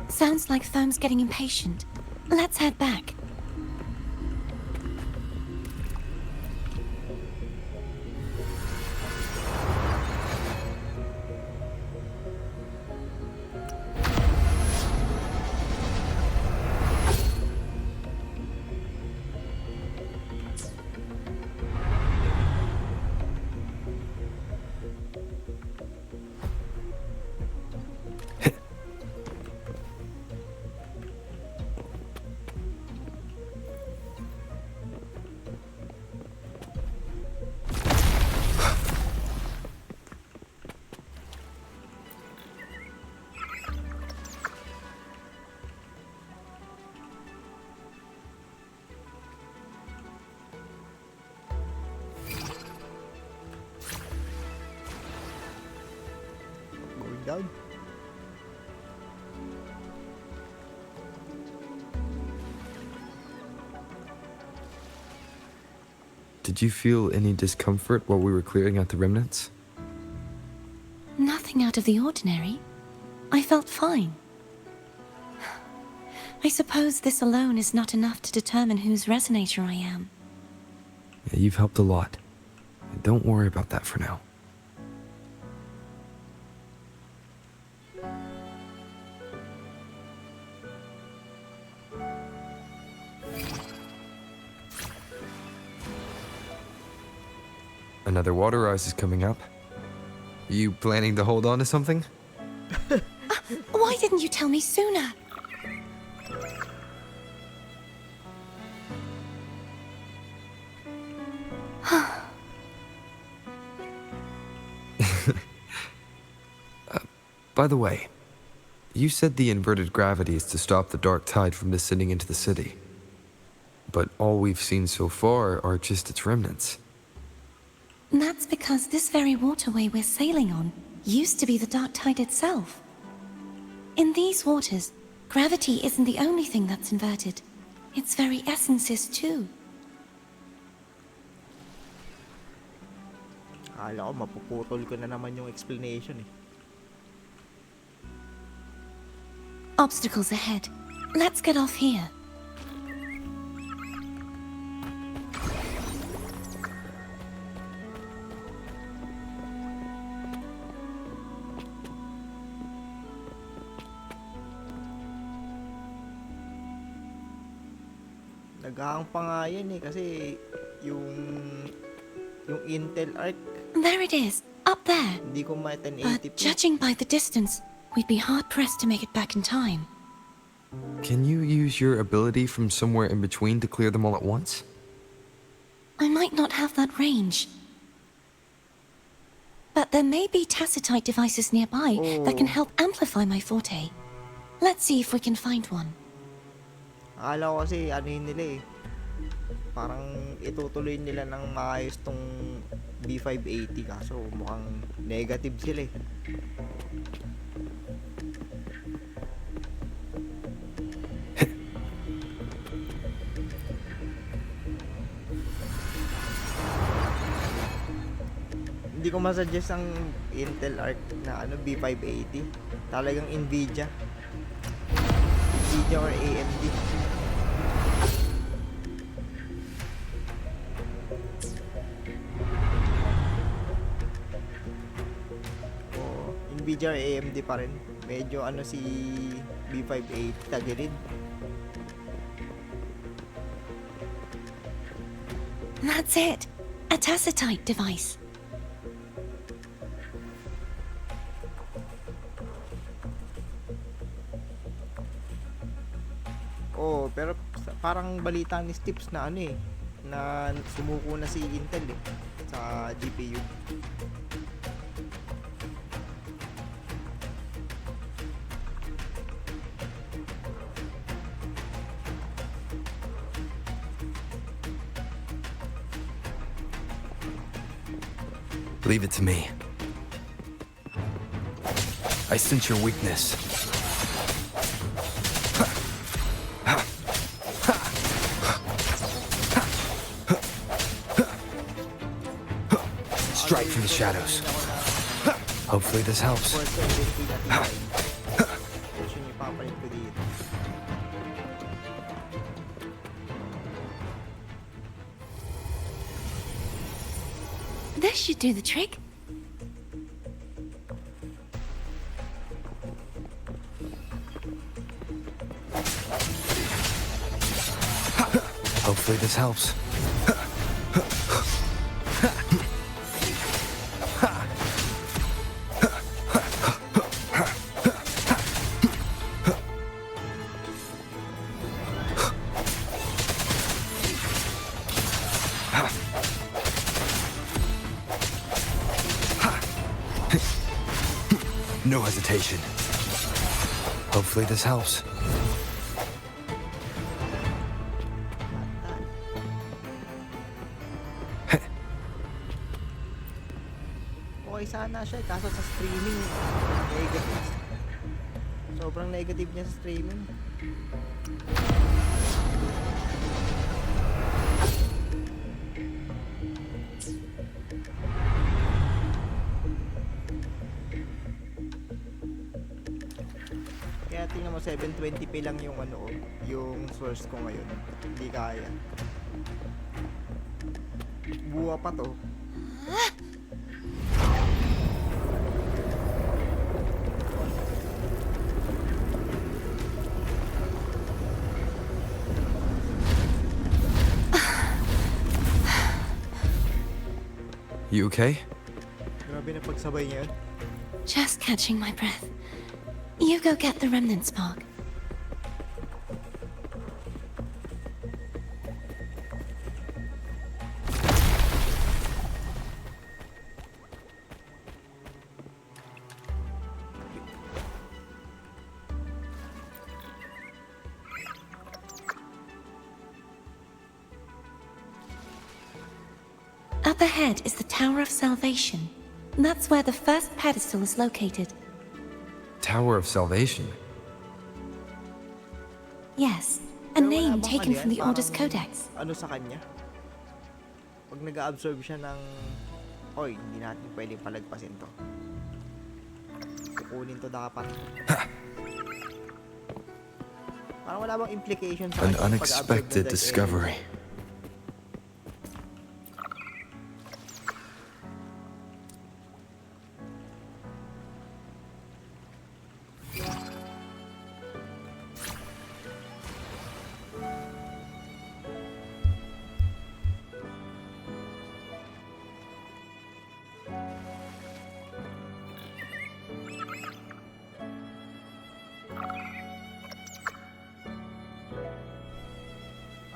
Sounds like Foam's getting impatient. Let's head back. going down. Did you feel any discomfort while we were clearing out the remnants? Nothing out of the ordinary. I felt fine. I suppose this alone is not enough to determine whose resonator I am. Yeah, you've helped a lot. Don't worry about that for now. Another water rise is coming up. You planning to hold on to something? Why didn't you tell me sooner? By the way, you said the inverted gravity is to stop the dark tide from descending into the city. But all we've seen so far are just its remnants. That's because this very waterway we're sailing on used to be the dark tide itself. In these waters, gravity isn't the only thing that's inverted. Its very essence is too. Akala ko mapuputol ko na naman yung explanation eh. Obstacles ahead. Let's get off here. Naghahang pa nga yan eh kasi yung Intel arc There it is, up there. hindi ko But 1080p. judging by the distance, we'd be hard-pressed to make it back in time. Can you use your ability from somewhere in between to clear them all at once? I might not have that range. But there may be tacitite devices nearby that can help amplify my forte. Let's see if we can find one. Akala ko kasi ano yun nila eh. Parang itutuloy nila ng maayos tong B580 kaso mukhang negative sila eh. Hindi ko masuggest ang Intel Arc na ano B580. Talagang Nvidia or AMD. Nvidia or AMD pa rin. Medyo ano si B580 tagilid. That's it. A tacitite device. Oh, pero parang balita ni Stips na ano eh, na sumuko na si Intel eh sa GPU. Leave it to me. I sense your weakness. Strike from the shadows. Hopefully this helps. Potion yung papalit ko dito. This should do the trick. Hopefully this helps. No hesitation. Hopefully this helps. Okay sana siya, kaso sa streaming, negative. Sobrang negative niya sa streaming. Kaya tingnan mo, 720p lang yung ano, yung source ko ngayon. Hindi kaya. Buwa pa to. You okay? Grabe na pagsabay niya. Just catching my breath. You go get the remnant spark. Up ahead is the Tower of Salvation. That's where the first pedestal is located. Tower of Salvation. Yes, a Pero wala name bang taken ano from yan? the Order's Parang Codex. Ano sa kanya? Pag nag-absorb siya ng... Oy, hindi natin pwedeng palagpasin to. Kukunin to dapat. Parang wala bang implication sa An kanya pag-absorb ng unexpected dead discovery.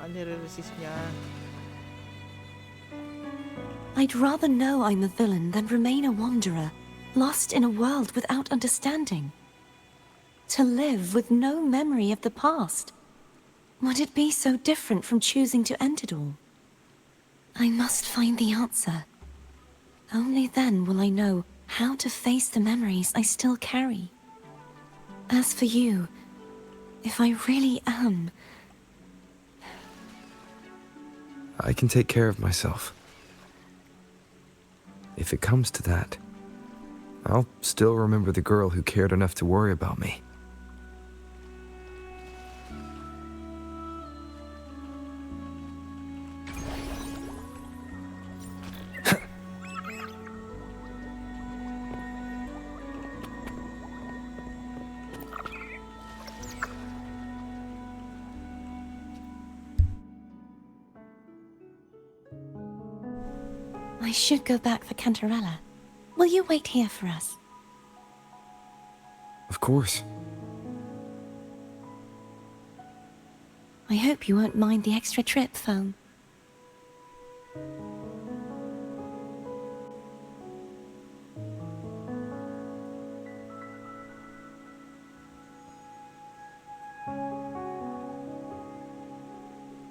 Nire-resist niya. I'd rather know I'm a villain than remain a wanderer, lost in a world without understanding. To live with no memory of the past. Would it be so different from choosing to end it all? I must find the answer. Only then will I know how to face the memories I still carry. As for you, if I really am... I can take care of myself. If it comes to that, I'll still remember the girl who cared enough to worry about me. I should go back for Cantarella. Will you wait here for us? Of course. I hope you won't mind the extra trip, Foam.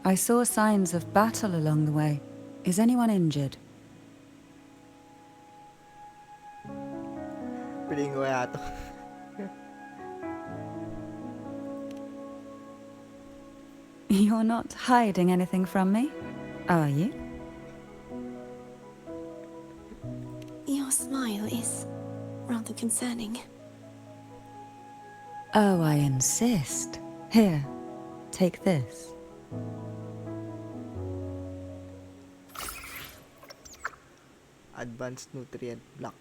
I saw signs of battle along the way. Is anyone injured? Piling ko kaya to. You're not hiding anything from me, are you? Your smile is rather concerning. Oh, I insist. Here, take this. Advanced Nutrient Block.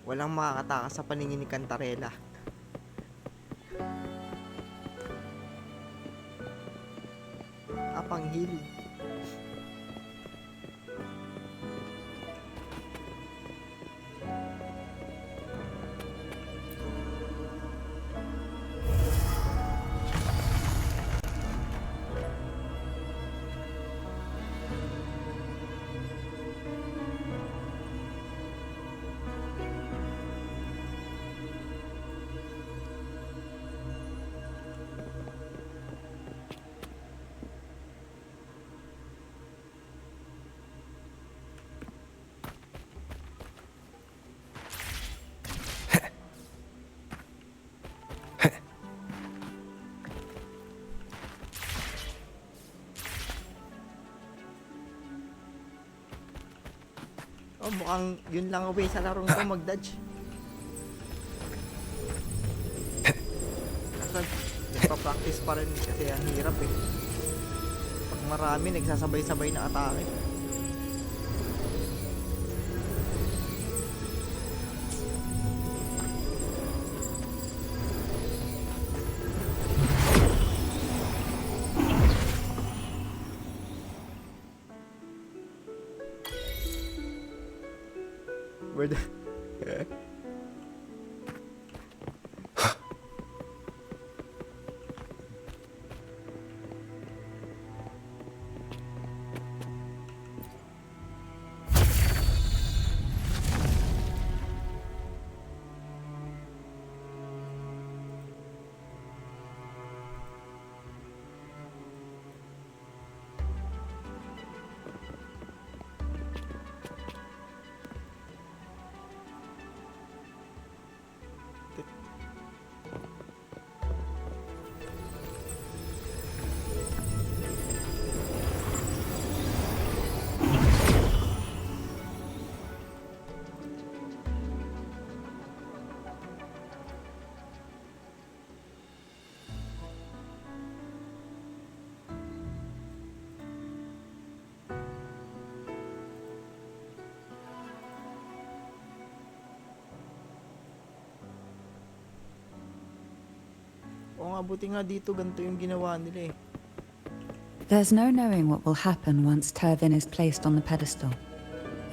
Walang makakatakas sa paningin ni Cantarella. Apang healing. Oh, mukhang yun lang ang way sa larong to, mag-dodge. Kaso, nagpa-practice pa rin kasi ang hirap eh. Pag marami, nagsasabay-sabay na atake. Where the... Oo nga, buti nga dito ganito yung ginawa nila eh. There's no knowing what will happen once Tervin is placed on the pedestal.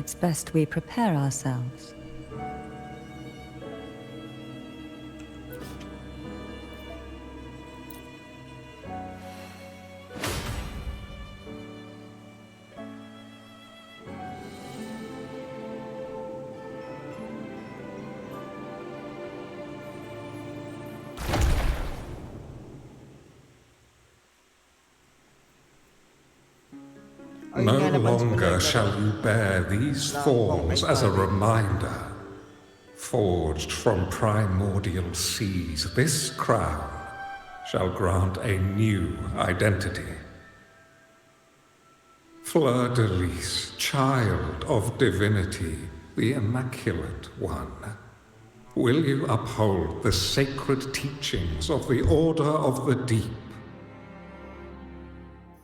It's best we prepare ourselves. No longer shall you bear these thorns as a reminder. Forged from primordial seas, this crown shall grant a new identity. Fleur-de-lis, child of divinity, the Immaculate One, will you uphold the sacred teachings of the Order of the Deep?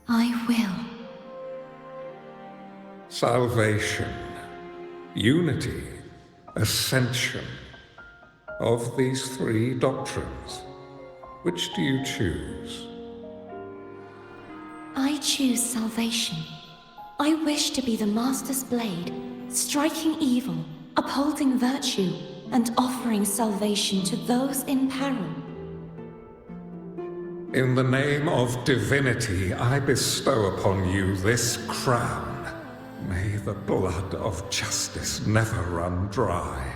I will. Salvation, unity, ascension. Of these three doctrines, which do you choose? I choose salvation. I wish to be the Master's blade, striking evil, upholding virtue, and offering salvation to those in peril. In the name of divinity, I bestow upon you this crown. May the blood of justice never run dry.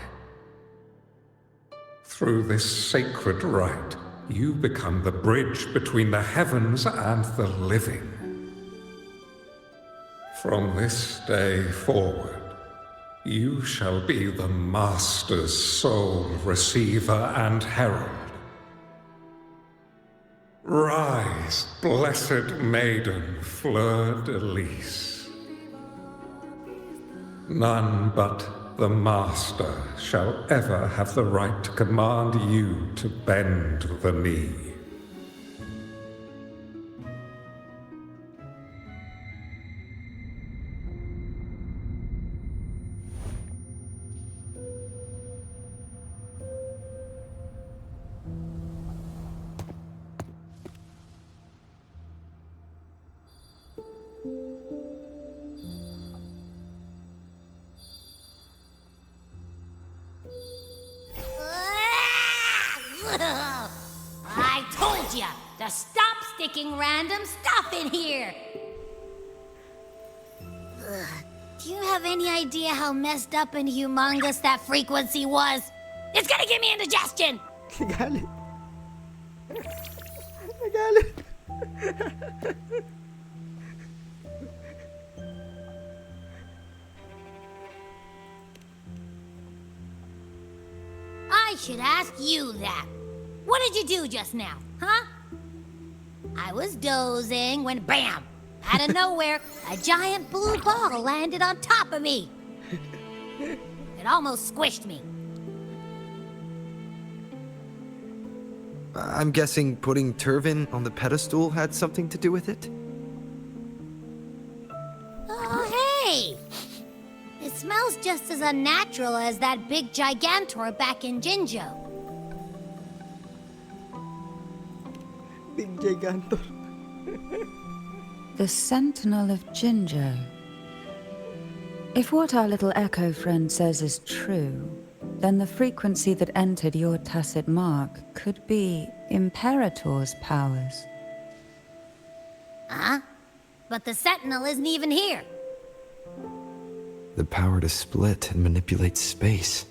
Through this sacred rite, you become the bridge between the heavens and the living. From this day forward, You shall be the Master's sole receiver and herald. Rise, blessed maiden, fleur-de-lis. None but the Master shall ever have the right to command you to bend the knee. I told ya to stop sticking random stuff in here! Ugh. Do you have any idea how messed up and humongous that frequency was? It's gonna give me indigestion! Nagalit. Nagalit. I should ask you that. What did you do just now, huh? I was dozing when BAM! Out of nowhere, a giant blue ball landed on top of me. It almost squished me. I'm guessing putting Turvin on the pedestal had something to do with it? Oh, hey! It smells just as unnatural as that big gigantor back in Jinjo. Big Gigantor. The Sentinel of Jinjo. If what our little echo friend says is true, then the frequency that entered your tacit mark could be Imperator's powers. Huh? But the Sentinel isn't even here. The power to split and manipulate space.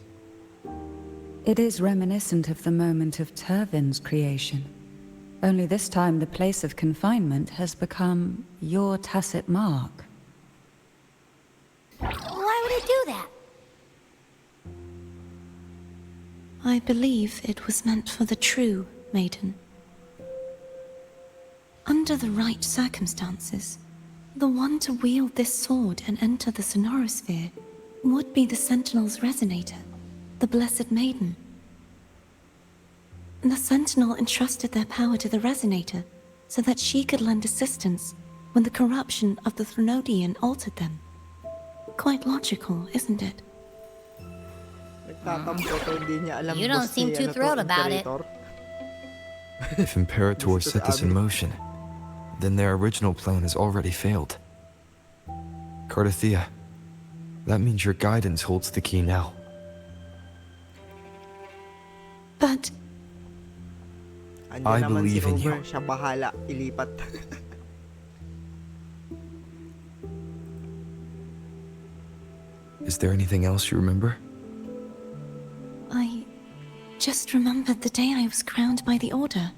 It is reminiscent of the moment of Turvin's creation. Only this time the place of confinement has become your tacit mark. Why would it do that? I believe it was meant for the true maiden. Under the right circumstances, the one to wield this sword and enter the Sonorosphere would be the Sentinel's resonator, the Blessed Maiden. The Sentinel entrusted their power to the resonator so that she could lend assistance when the corruption of the Threnodian altered them. Quite logical, isn't it? You don't seem too thrilled about it. If Imperator set this in motion, then their original plan has already failed. Cardathea, that means your guidance holds the key now. But I believe in you. Siya bahala ilipat. Is there anything else you remember? I just remembered the day I was crowned by the Order,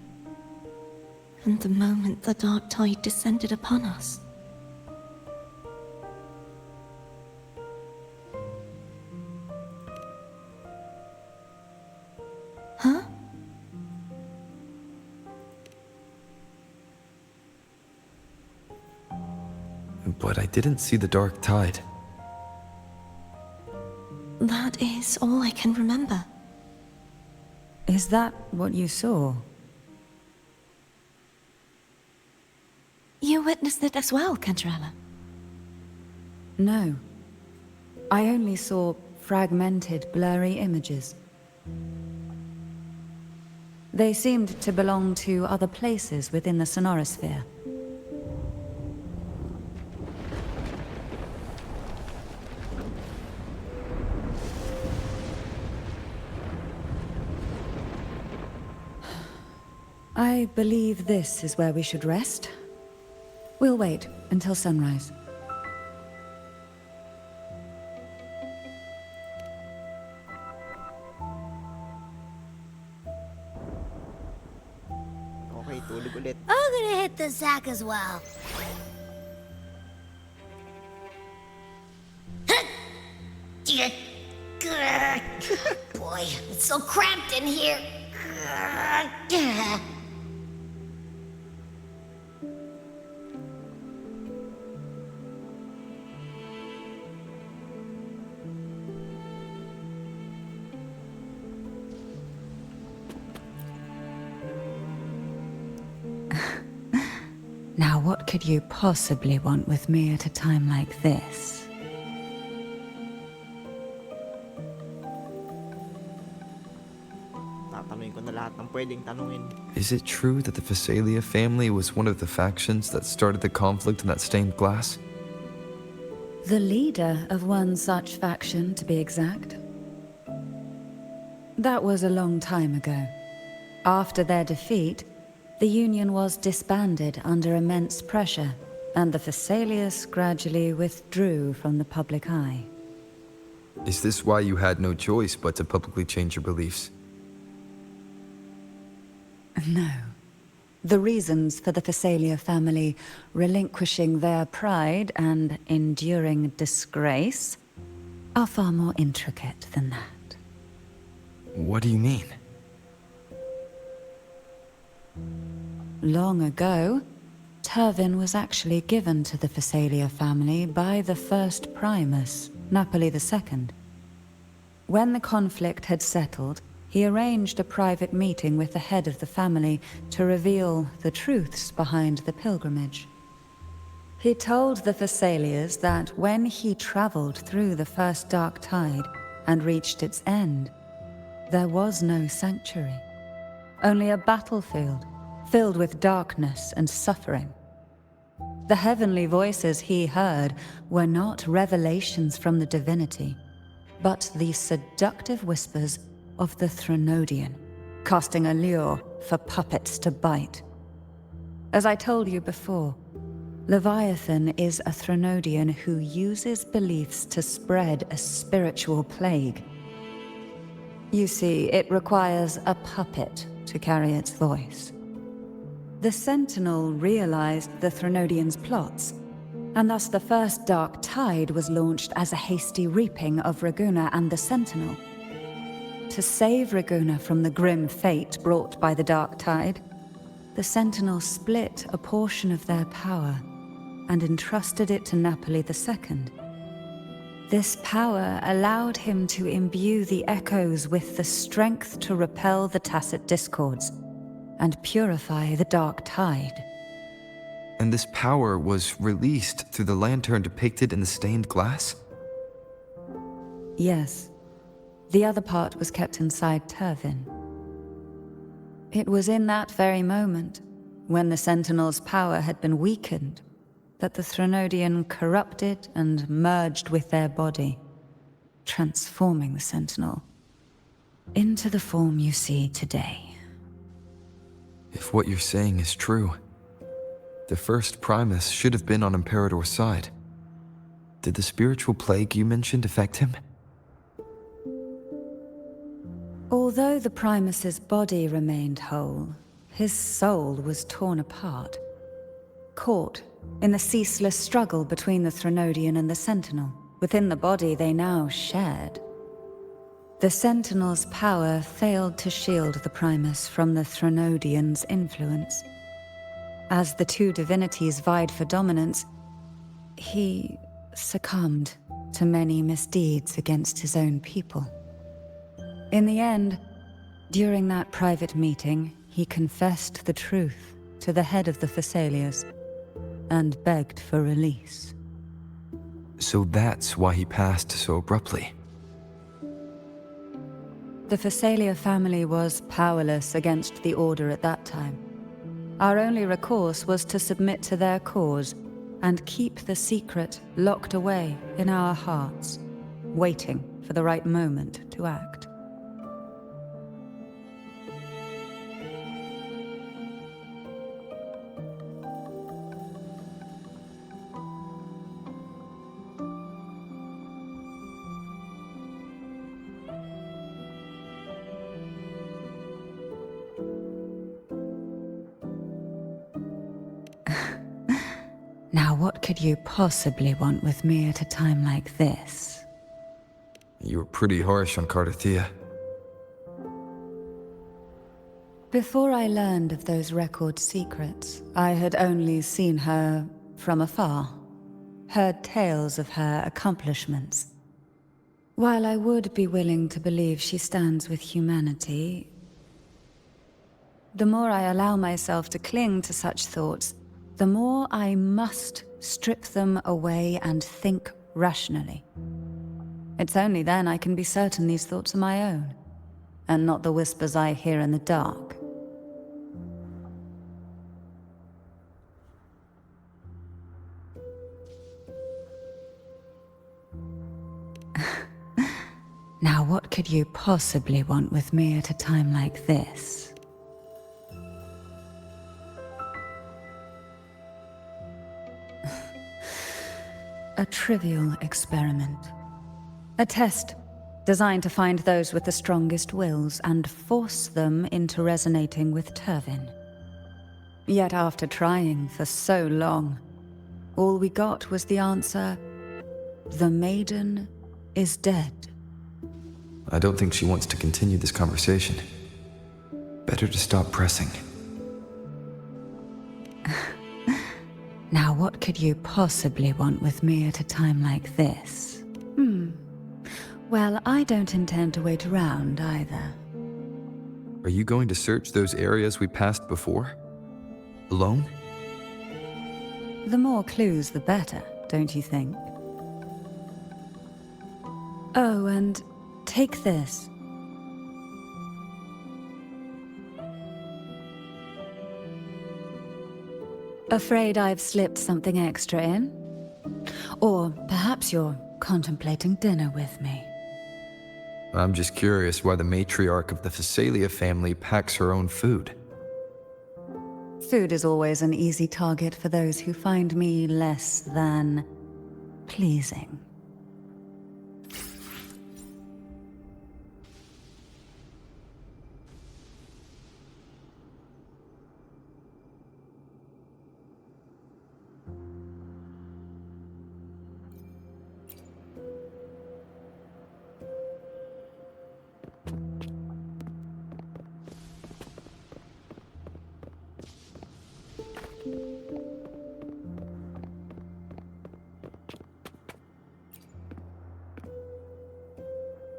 and the moment the dark tide descended upon us. Huh? But I didn't see the dark tide. That is all I can remember. Is that what you saw? You witnessed it as well, Cantarella. No. I only saw fragmented, blurry images. They seemed to belong to other places within the Sonorosphere. I believe this is where we should rest. We'll wait until sunrise. Okay, tulog ulit. I'm gonna hit the sack as well. Boy, it's so cramped in here. Now, what could you possibly want with me at a time like this? Tatanungin ko na lahat ng pwedeng tanungin. Is it true that the Phasalia family was one of the factions that started the conflict in that stained glass? The leader of one such faction, to be exact. That was a long time ago. After their defeat, the Union was disbanded under immense pressure, and the Phasalius gradually withdrew from the public eye. Is this why you had no choice but to publicly change your beliefs? No. The reasons for the Phasalia family relinquishing their pride and enduring disgrace are far more intricate than that. What do you mean? Long ago, Turvin was actually given to the Phasalia family by the first Primus, Napoli II. When the conflict had settled, he arranged a private meeting with the head of the family to reveal the truths behind the pilgrimage. He told the Phasalias that when he traveled through the first dark tide and reached its end, there was no sanctuary, only a battlefield filled with darkness and suffering. The heavenly voices he heard were not revelations from the divinity, but the seductive whispers of the Threnodian, casting a lure for puppets to bite. As I told you before, Leviathan is a Threnodian who uses beliefs to spread a spiritual plague. You see, it requires a puppet to carry its voice. The Sentinel realized the Threnodian's plots, and thus the first dark tide was launched as a hasty reaping of Raguna and the Sentinel. To save Raguna from the grim fate brought by the dark tide, the Sentinel split a portion of their power and entrusted it to Napoli II. This power allowed him to imbue the echoes with the strength to repel the tacit discords and purify the dark tide. And this power was released through the lantern depicted in the stained glass? Yes. The other part was kept inside Turvin. It was in that very moment, when the Sentinel's power had been weakened, that the Threnodian corrupted and merged with their body, transforming the Sentinel into the form you see today. If what you're saying is true, the first Primus should have been on Imperator's side. Did the spiritual plague you mentioned affect him? Although the Primus's body remained whole, his soul was torn apart, caught in the ceaseless struggle between the Threnodian and the Sentinel. Within the body they now shared. The Sentinel's power failed to shield the Primus from the Threnodian's influence. As the two divinities vied for dominance, he succumbed to many misdeeds against his own people. In the end, during that private meeting, he confessed the truth to the head of the Phasalias and begged for release. So that's why he passed so abruptly. The Phasalia family was powerless against the Order at that time. Our only recourse was to submit to their cause and keep the secret locked away in our hearts, waiting for the right moment to act. Now, what could you possibly want with me at a time like this? You were pretty harsh on Cardathia. Before I learned of those record secrets, I had only seen her from afar, heard tales of her accomplishments. While I would be willing to believe she stands with humanity, the more I allow myself to cling to such thoughts, the more I must strip them away and think rationally. It's only then I can be certain these thoughts are my own, and not the whispers I hear in the dark. Now, what could you possibly want with me at a time like this? A trivial experiment. A test designed to find those with the strongest wills and force them into resonating with Turvin. Yet after trying for so long, all we got was the answer, "The maiden is dead." I don't think she wants to continue this conversation. Better to stop pressing. Now, what could you possibly want with me at a time like this? Well, I don't intend to wait around either. Are you going to search those areas we passed before? Alone? The more clues, the better, don't you think? Oh, and take this. Afraid I've slipped something extra in? Or perhaps you're contemplating dinner with me. I'm just curious why the matriarch of the Phasalia family packs her own food. Food is always an easy target for those who find me less than pleasing.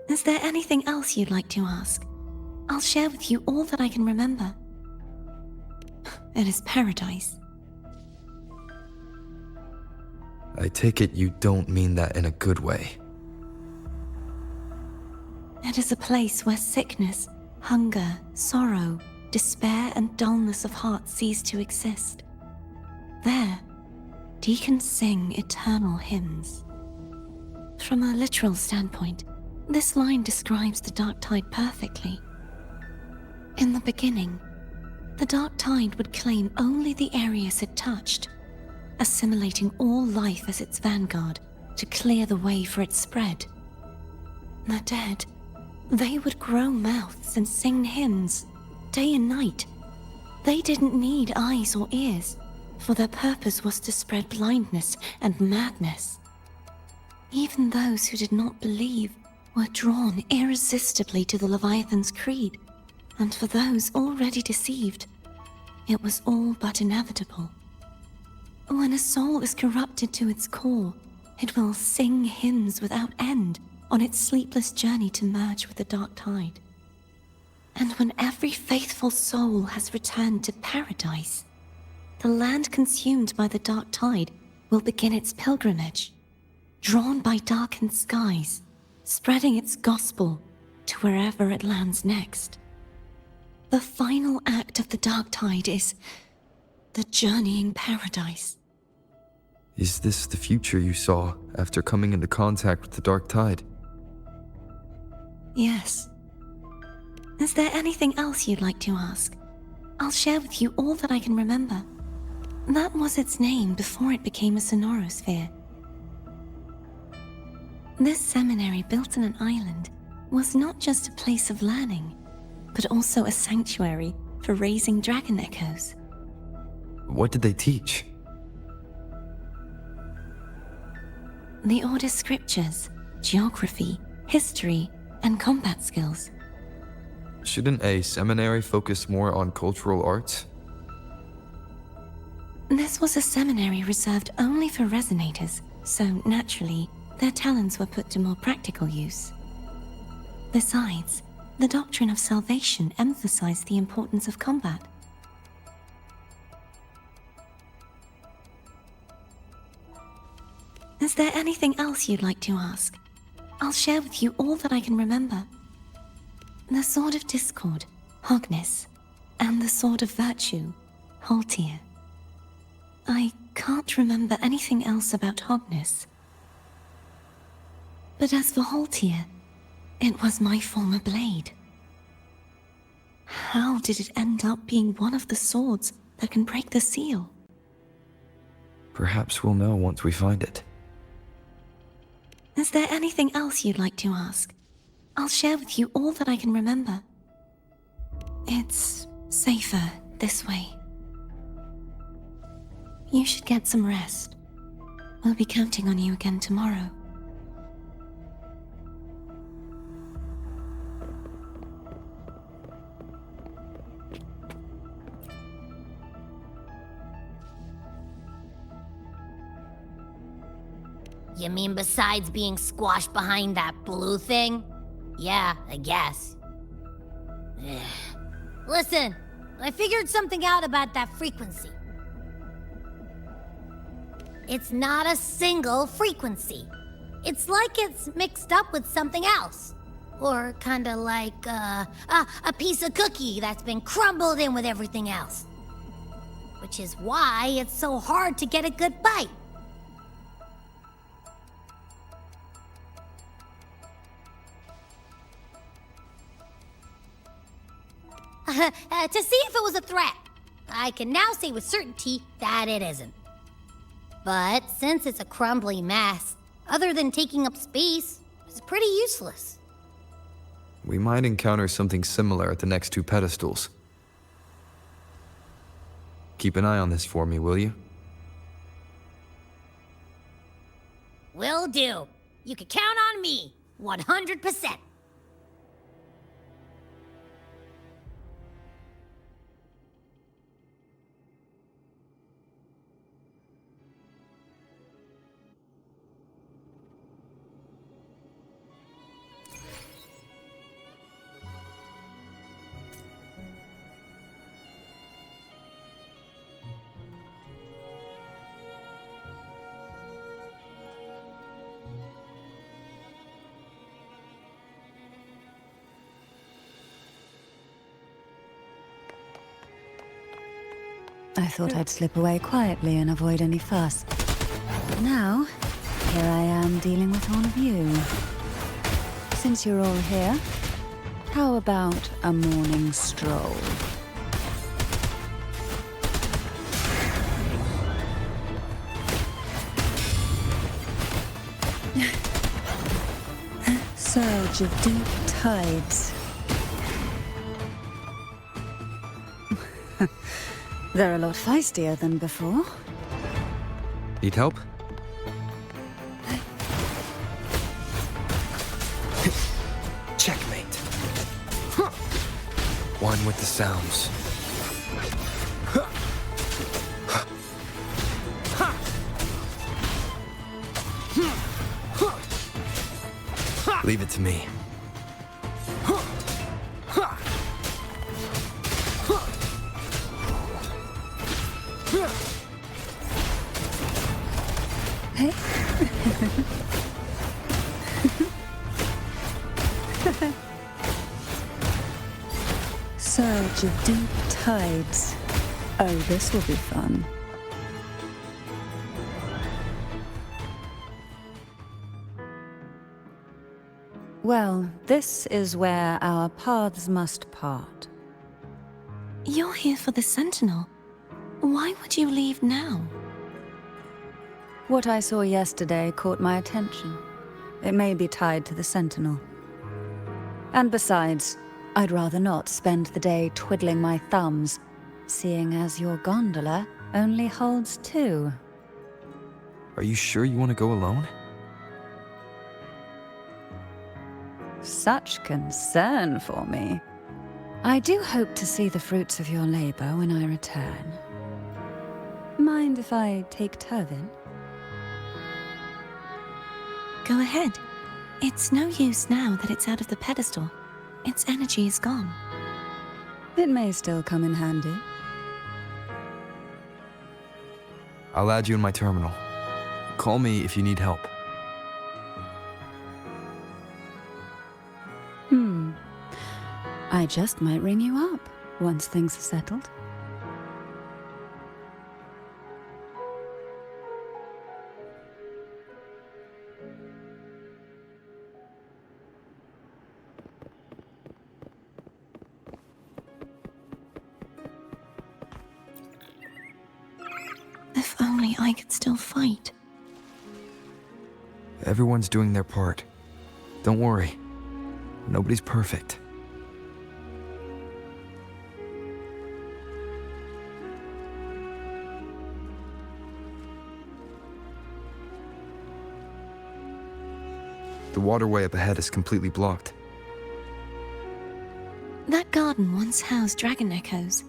Is there anything else you'd like to ask? I'll share with you all that I can remember. It is paradise. I take it you don't mean that in a good way. It is a place where sickness, hunger, sorrow, despair, and dullness of heart cease to exist. There, deacons sing eternal hymns. From a literal standpoint, this line describes the dark tide perfectly. In the beginning, the dark tide would claim only the areas it touched, assimilating all life as its vanguard to clear the way for its spread. The dead, they would grow mouths and sing hymns, day and night. They didn't need eyes or ears, for their purpose was to spread blindness and madness. Even those who did not believe were drawn irresistibly to the Leviathan's creed, and for those already deceived, it was all but inevitable. When a soul is corrupted to its core, it will sing hymns without end on its sleepless journey to merge with the dark tide. And when every faithful soul has returned to paradise, the land consumed by the dark tide will begin its pilgrimage, drawn by darkened skies, spreading its gospel to wherever it lands next. The final act of the dark tide is the journeying paradise. Is this the future you saw after coming into contact with the dark tide? Yes. Is there anything else you'd like to ask? I'll share with you all that I can remember. That was its name before it became a sonorosphere. This seminary, built on an island, was not just a place of learning, but also a sanctuary for raising dragon echoes. What did they teach? The Order scriptures, geography, history, and combat skills. Shouldn't a seminary focus more on cultural arts? This was a seminary reserved only for resonators, so naturally, their talents were put to more practical use. Besides, the doctrine of salvation emphasized the importance of combat. Is there anything else you'd like to ask? I'll share with you all that I can remember. The Sword of Discord, Hogness, and the Sword of Virtue, Haltir. I can't remember anything else about Hogness. But as for Haltir, it was my former blade. How did it end up being one of the swords that can break the seal? Perhaps we'll know once we find it. Is there anything else you'd like to ask? I'll share with you all that I can remember. It's safer this way. You should get some rest. We'll be counting on you again tomorrow. You mean besides being squashed behind that blue thing? Yeah, I guess. Ugh. Listen, I figured something out about that frequency. It's not a single frequency. It's like it's mixed up with something else. Or kinda like, a piece of cookie that's been crumbled in with everything else. Which is why it's so hard to get a good bite. To see if it was a threat. I can now say with certainty that it isn't. But since it's a crumbly mess, other than taking up space, it's pretty useless. We might encounter something similar at the next two pedestals. Keep an eye on this for me, will you? Will do. You can count on me, 100%. I thought I'd slip away quietly and avoid any fuss. But now, here I am dealing with all of you. Since you're all here, how about a morning stroll? Surge of deep tides. They're a lot feistier than before. Need help? Checkmate. One with the sounds. Leave it to me. Hey. Surge of deep tides. Oh, this will be fun. Well, this is where our paths must part. You're here for the Sentinel. Why would you leave now? What I saw yesterday caught my attention. It may be tied to the Sentinel. And besides, I'd rather not spend the day twiddling my thumbs, seeing as your gondola only holds 2. Are you sure you want to go alone? such concern for me. I do hope to see the fruits of your labor when I return. Mind if I take Turvin? Go ahead. It's no use now that it's out of the pedestal. Its energy is gone. It may still come in handy. I'll add you in my terminal. Call me if you need help. I just might ring you up once things are settled. If only I could still fight. Everyone's doing their part. Don't worry. Nobody's perfect. The waterway up ahead is completely blocked. That garden once housed dragon echoes.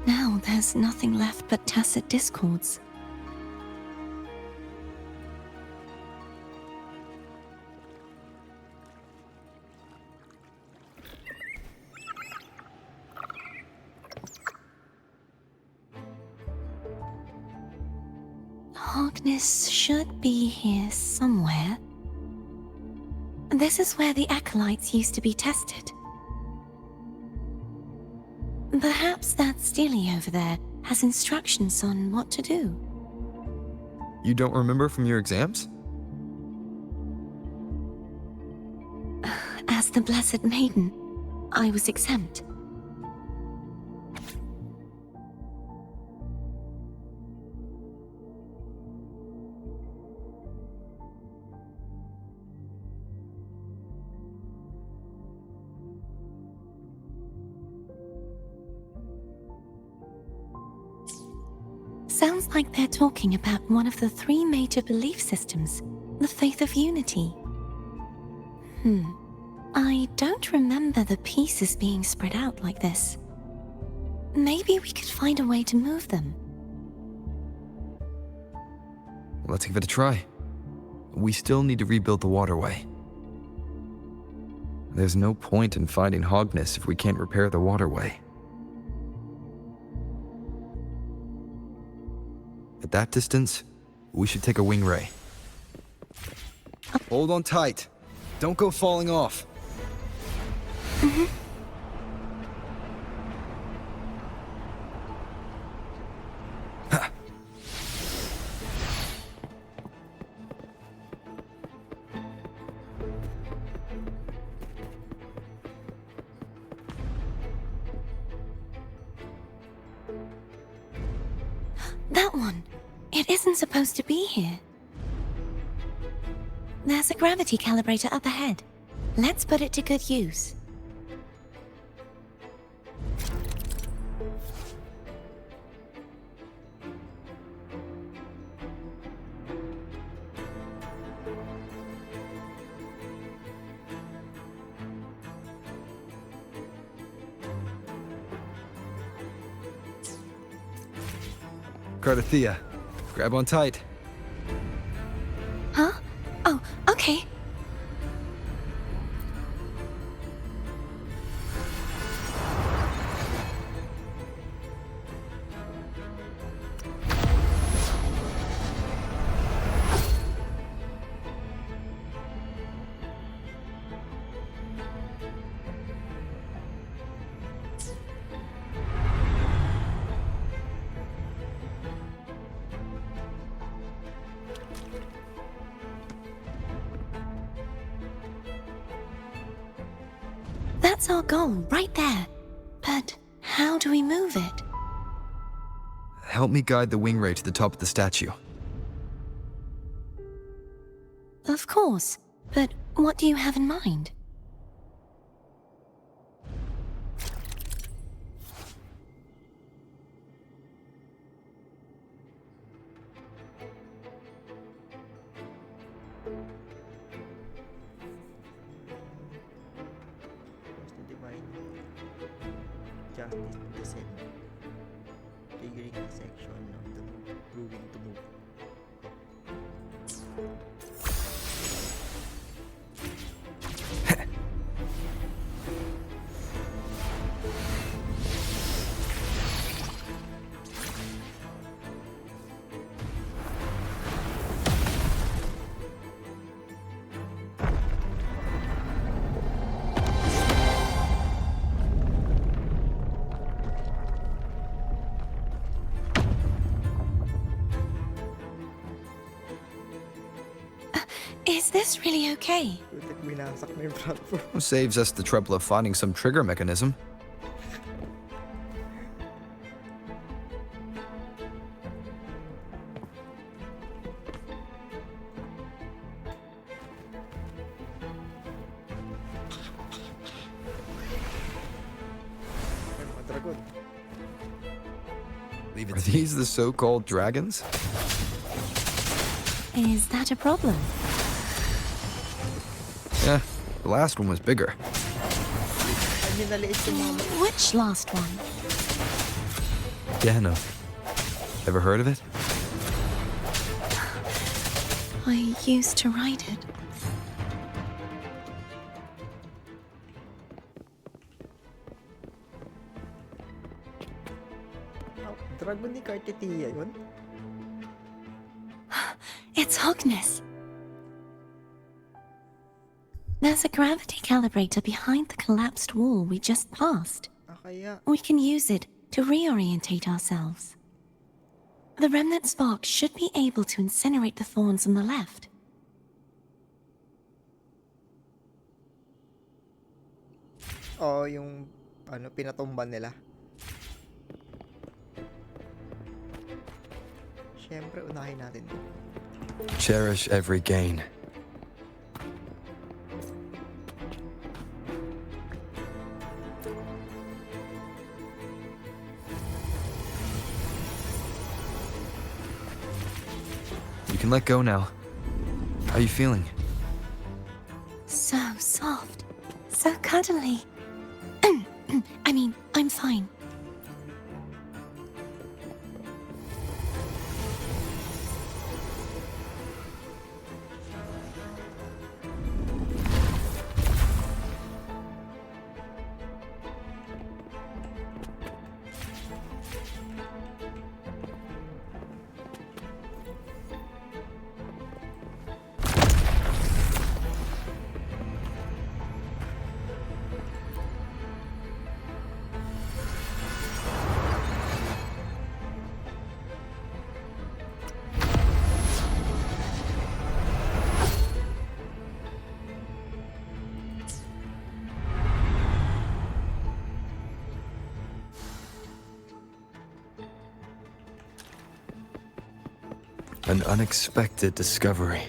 Now there's nothing left but tacit discords. Hogness should be here somewhere. This is where the acolytes used to be tested. Perhaps that Steely over there has instructions on what to do. You don't remember from your exams? As the Blessed Maiden, I was exempt. Sounds like they're talking about one of the three major belief systems, the faith of unity. I don't remember the pieces being spread out like this. Maybe we could find a way to move them. Let's give it a try. We still need to rebuild the waterway. There's no point in fighting Hogness if we can't repair the waterway. At that distance, we should take a wing ray. Hold on tight. Don't go falling off. That one. It isn't supposed to be here. There's a gravity calibrator up ahead. Let's put it to good use. Cardathea, grab on tight. Huh? Oh, okay. That's our goal, right there. But how do we move it? Help me guide the wing ray to the top of the statue. Of course, but what do you have in mind? justice descent, triggering a section of the brewing to move. Is this really okay? Putik, winasak na yung platform. Saves us the trouble of finding some trigger mechanism. Ay, mga dragon. Are these the so-called dragons? Is that a problem? Yeah, the last one was bigger. Ay, minaliit yung mga Which last one? Yeah, no. Ever heard of it? I used to ride it. dragon ni Cartetia yun? It's Hogness. There's a gravity calibrator behind the collapsed wall we just passed. Ah, kaya. We can use it to reorientate ourselves. The remnant spark should be able to incinerate the thorns on the left. Oh, yung ano, pinatumban nila. Siyempre, unahin natin to. Cherish every gain. You can let go now. How are you feeling? So soft. So cuddly. I mean, I'm fine. An unexpected discovery.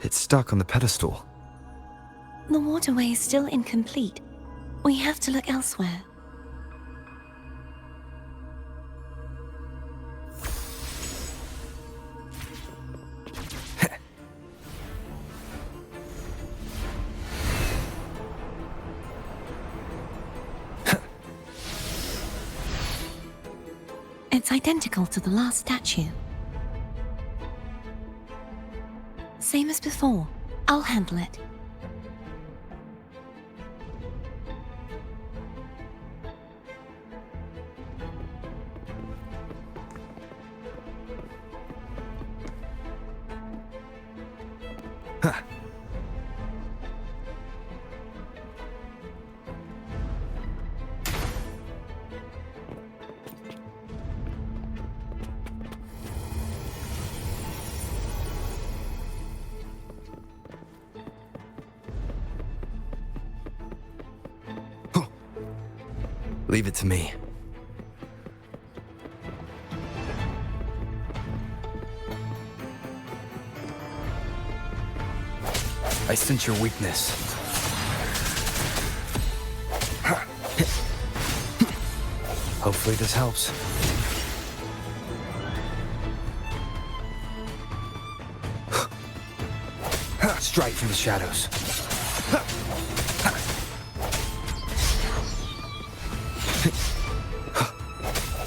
It's stuck on the pedestal. The waterway is still incomplete. We have to look elsewhere. It's identical to the last statue. Same as before. I'll handle it. Leave it to me. I sense your weakness. Hopefully this helps. Strike from the shadows.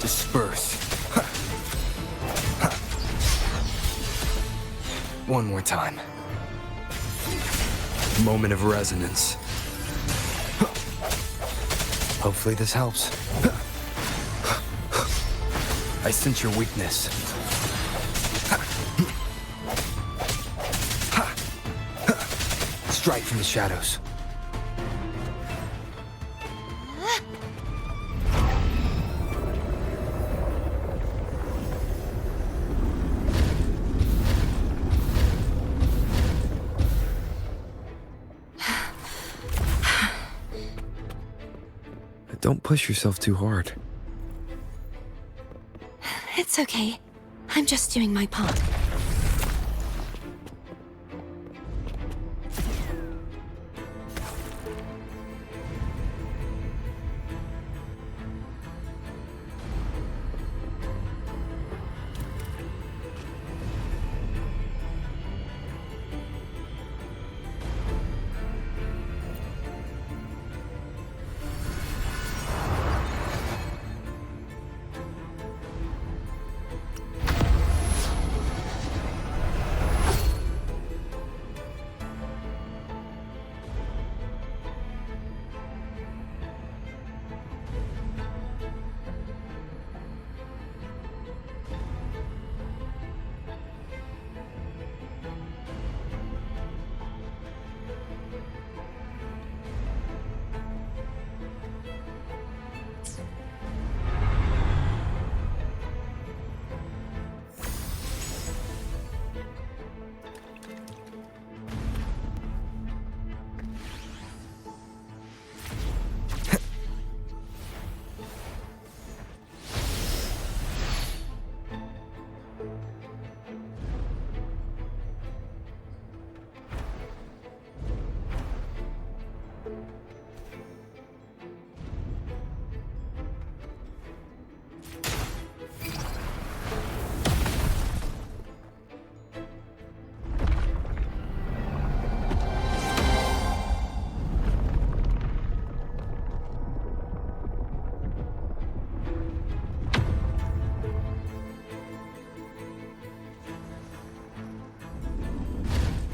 Disperse. One more time. Moment of resonance. Hopefully this helps. I sense your weakness. Strike from the shadows. Don't push yourself too hard. It's okay. I'm just doing my part.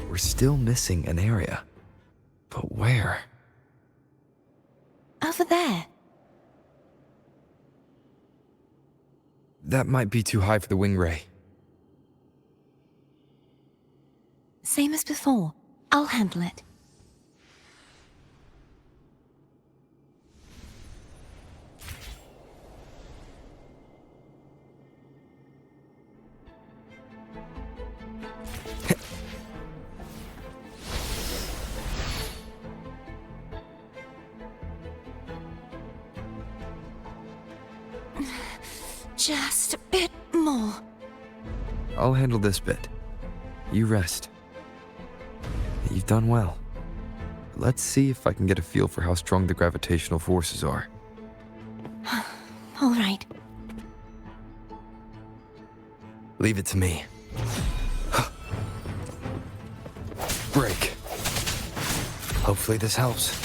We're still missing an area. But where? Over there. That might be too high for the wing ray. Same as before. I'll handle it. Just a bit more. I'll handle this bit. You rest. You've done well. Let's see if I can get a feel for how strong the gravitational forces are. All right. Leave it to me. Break. Hopefully this helps.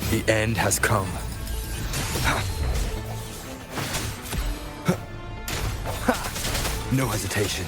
The end has come. No hesitation.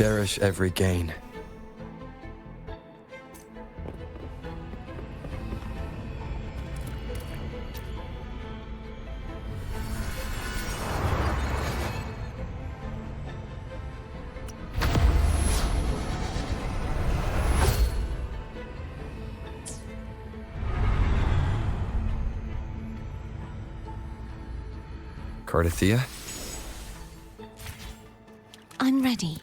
Cherish every gain. Cardathea? I'm ready.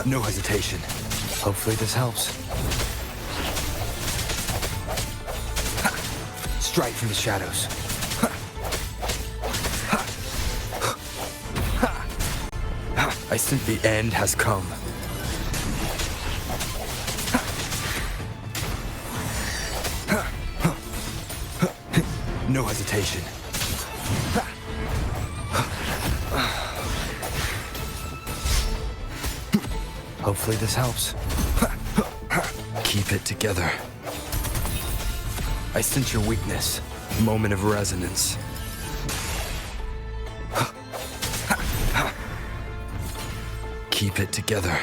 No hesitation. Hopefully this helps. Strike from the shadows. I think the end has come. No hesitation. Hopefully this helps. Keep it together. I sense your weakness. Moment of resonance. Keep it together.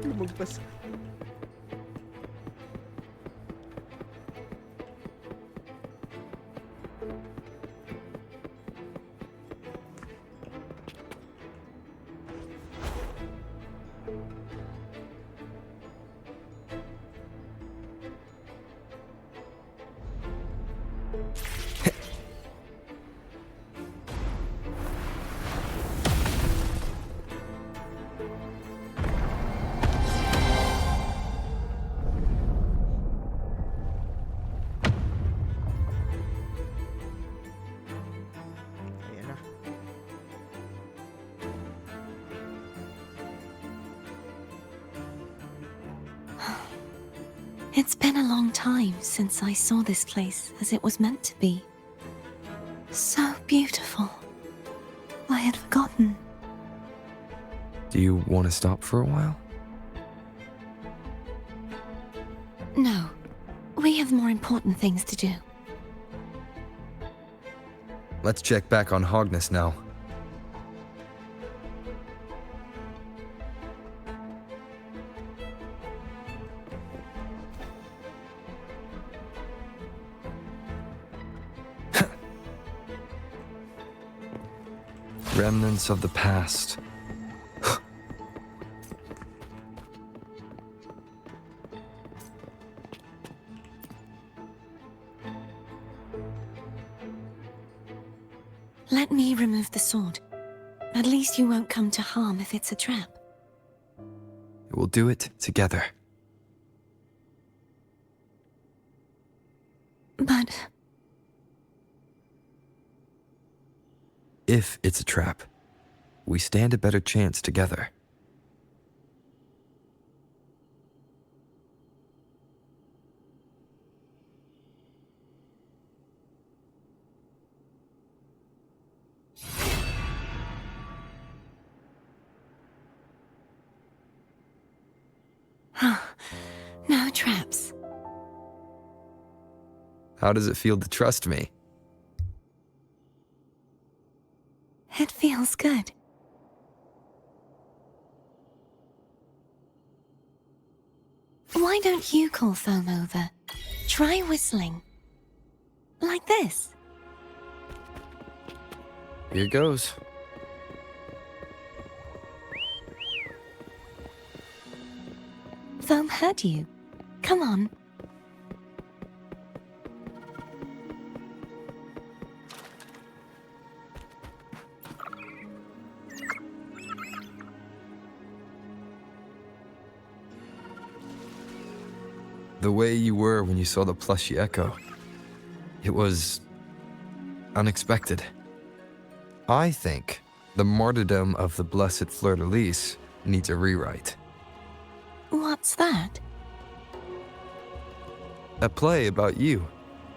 Lumagpas. Ayan na. It's been a long time since I saw this place as it was meant to be. So beautiful. I had forgotten. Do you want to stop for a while? No, we have more important things to do. Let's check back on Hogness now. Remnants of the past. Let me remove the sword. At least you won't come to harm if it's a trap. We'll do it together. But If it's a trap, we stand a better chance together. No traps. How does it feel to trust me? It feels good. Why don't you call Foam over? Try whistling. Like this. Here goes. Foam heard you. Come on. The way you were when you saw the plushy echo. It was unexpected. I think the martyrdom of the blessed fleur-de-lis needs a rewrite. What's that? A play about you,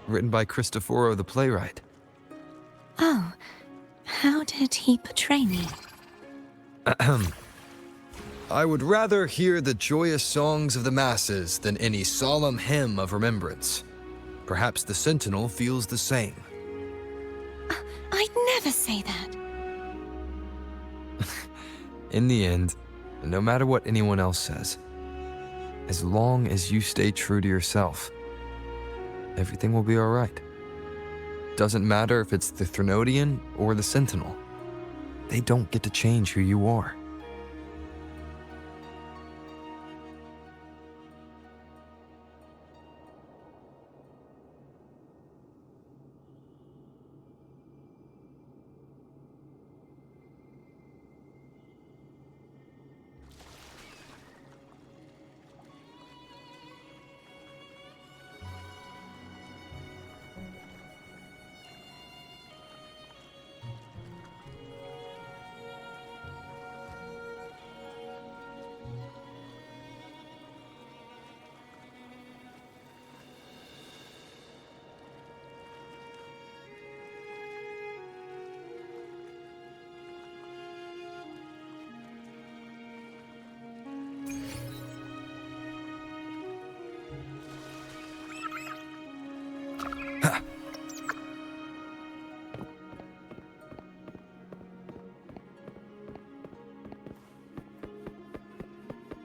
written by Cristoforo the playwright. Oh, how did he portray me? I would rather hear the joyous songs of the masses than any solemn hymn of remembrance. Perhaps the Sentinel feels the same. I'd never say that. In the end, no matter what anyone else says, as long as you stay true to yourself, everything will be all right. Doesn't matter if it's the Threnodian or the Sentinel. They don't get to change who you are.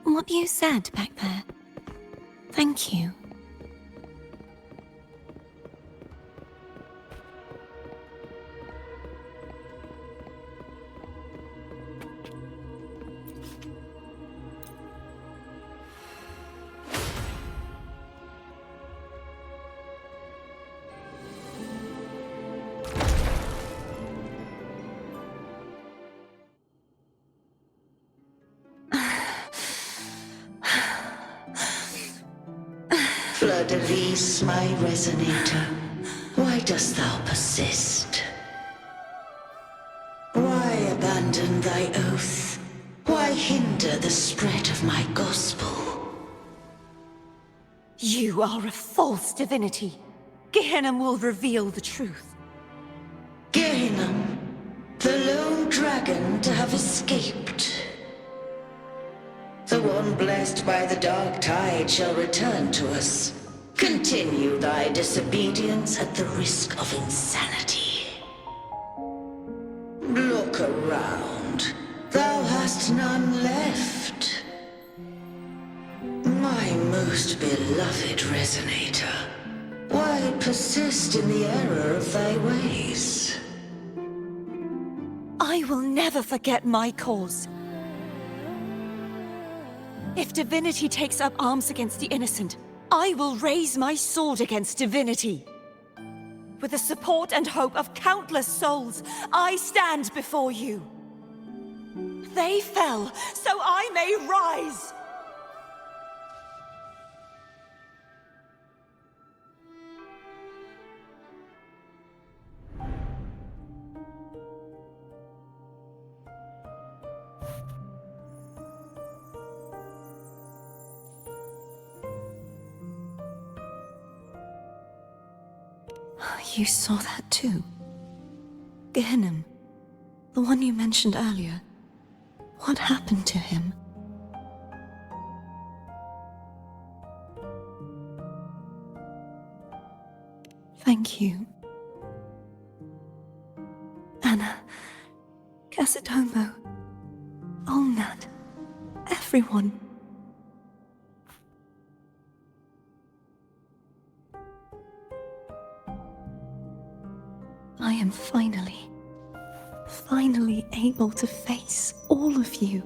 What you said back there. Thank you. Fleur-de-lis, my resonator, why dost thou persist? Why abandon thy oath? Why hinder the spread of my gospel? You are a false divinity. Gehenna will reveal the truth. Gehenna, the lone dragon to have escaped. The one blessed by the dark tide shall return to us. Continue thy disobedience at the risk of insanity. Look around. Thou hast none left. My most beloved resonator, why persist in the error of thy ways? I will never forget my cause. If divinity takes up arms against the innocent, I will raise my sword against divinity. With the support and hope of countless souls, I stand before you. They fell, so I may rise! You saw that too? Gehenna, the one you mentioned earlier. What happened to him? Thank you. Anna, Casatomo, Olnat, everyone. I am finally able to face all of you.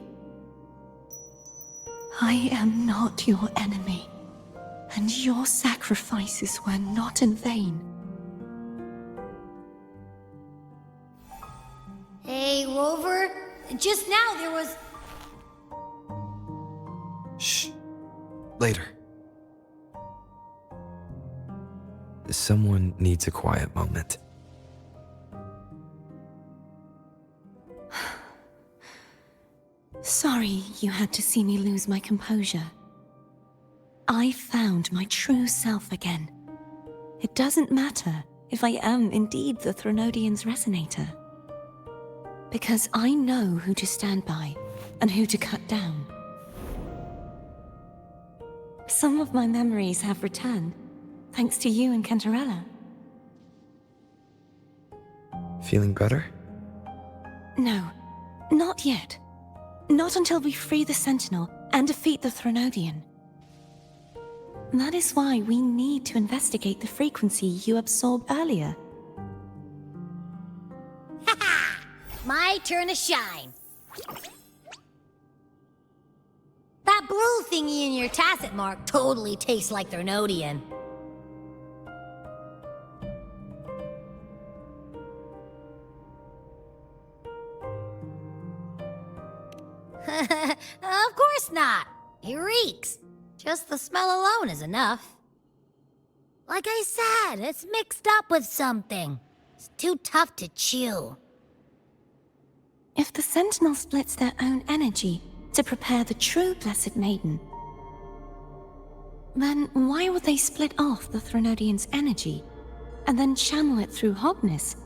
I am not your enemy, and your sacrifices were not in vain. Hey, Rover, just now there was... Shh. Later. Someone needs a quiet moment. Sorry you had to see me lose my composure. I found my true self again. It doesn't matter if I am indeed the Threnodian's resonator. Because I know who to stand by and who to cut down. Some of my memories have returned, thanks to you and Cantarella. Feeling better? No, not yet. Not until we free the Sentinel and defeat the Threnodian. That is why we need to investigate the frequency you absorbed earlier. My turn to shine. That blue thingy in your tacit mark totally tastes like Threnodian. Of course not. It reeks. Just the smell alone is enough. Like I said, it's mixed up with something. It's too tough to chew. If the Sentinel splits their own energy to prepare the true Blessed Maiden, then why would they split off the Threnodian's energy and then channel it through Hogness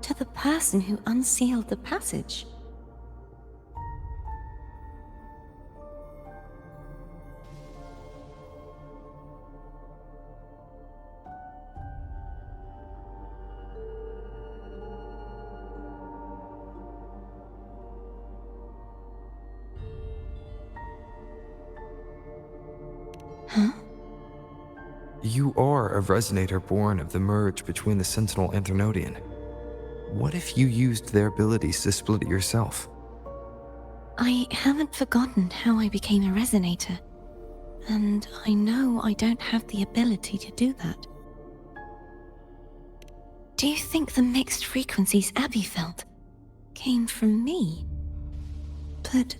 to the person who unsealed the passage? Huh? You are a resonator born of the merge between the Sentinel and Threnodian. What if you used their abilities to split it yourself? I haven't forgotten how I became a resonator, and I know I don't have the ability to do that. Do you think the mixed frequencies Abby felt came from me? But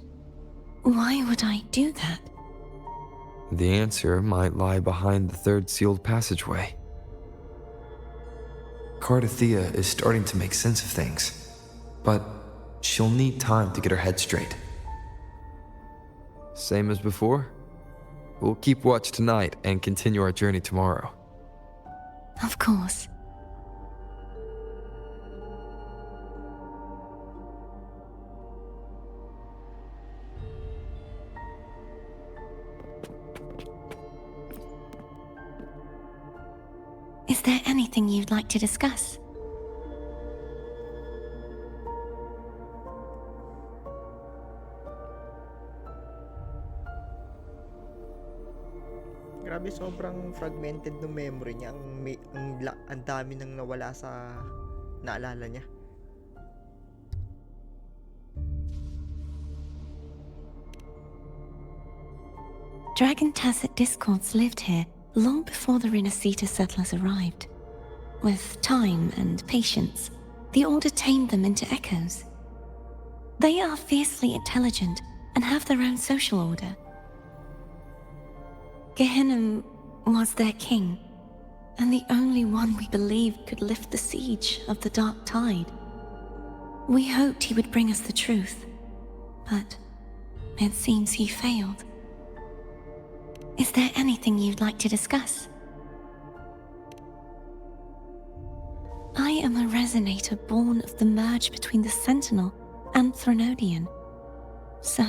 why would I do that? The answer might lie behind the third sealed passageway. Cardathea is starting to make sense of things, but she'll need time to get her head straight. Same as before? We'll keep watch tonight and continue our journey tomorrow. Of course. Is there anything you'd like to discuss? Grabe, sobrang fragmented ng memory niya. Ang dami nang nawala sa naalala niya. Dragon Tacet discords lived here long before the Rinascita settlers arrived. With time and patience, the Order tamed them into echoes. They are fiercely intelligent and have their own social order. Gehinnom was their king, and the only one we believed could lift the siege of the Dark Tide. We hoped he would bring us the truth, but it seems he failed. Is there anything you'd like to discuss? I am a resonator born of the merge between the Sentinel and Threnodian. So,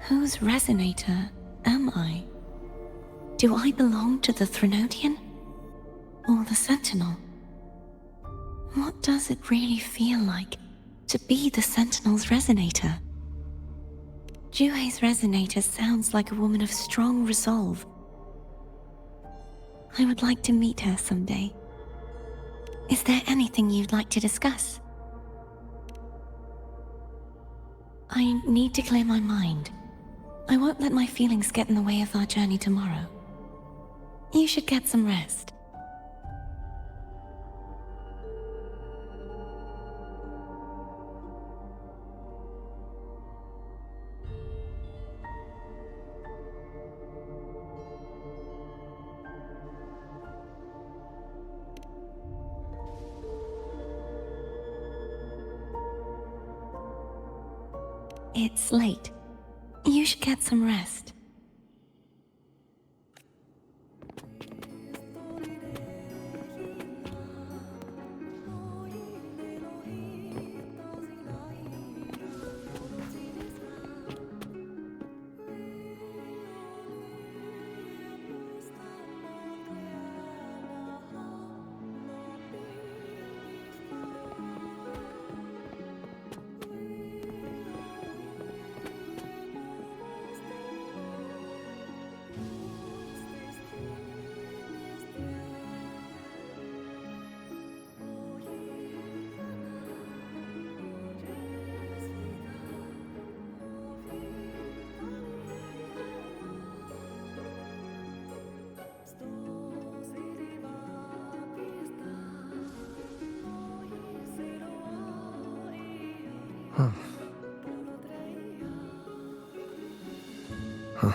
whose resonator am I? Do I belong to the Threnodian? Or the Sentinel? What does it really feel like to be the Sentinel's resonator? Juhe's resonator sounds like a woman of strong resolve. I would like to meet her someday. Is there anything you'd like to discuss? I need to clear my mind. I won't let my feelings get in the way of our journey tomorrow. You should get some rest. It's late. You should get some rest. Huh. Huh.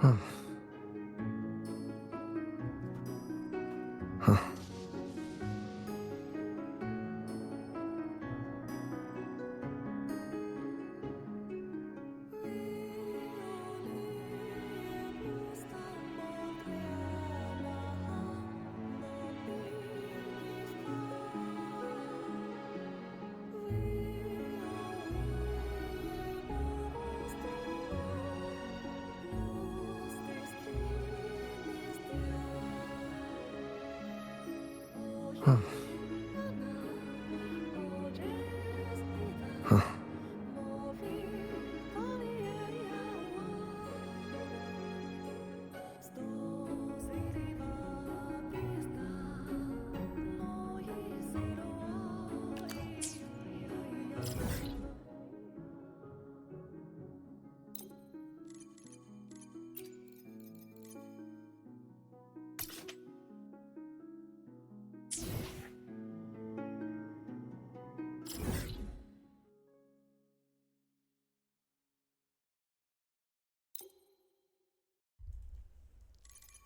Huh. Huh. Huh. Huh.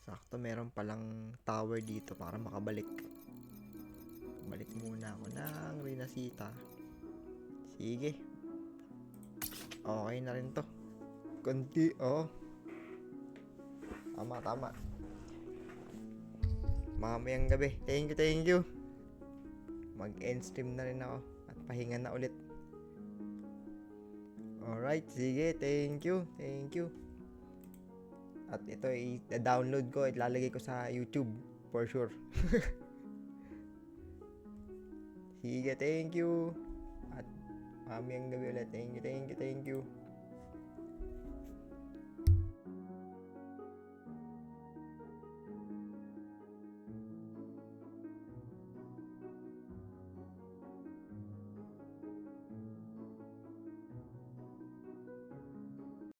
Sakto, meron palang tower dito para makabalik. Balik muna ako ng Rinascita. Sige. Okay na rin to. Kunti, oh. Tama. Mamayang gabi. Thank you. Mag-end stream na rin ako. At pahinga na ulit. Alright, sige. Thank you. At ito, i-download ko. Ilalagay ko sa YouTube. For sure. Sige, thank you. At mamayang gabi ulit. Thank you.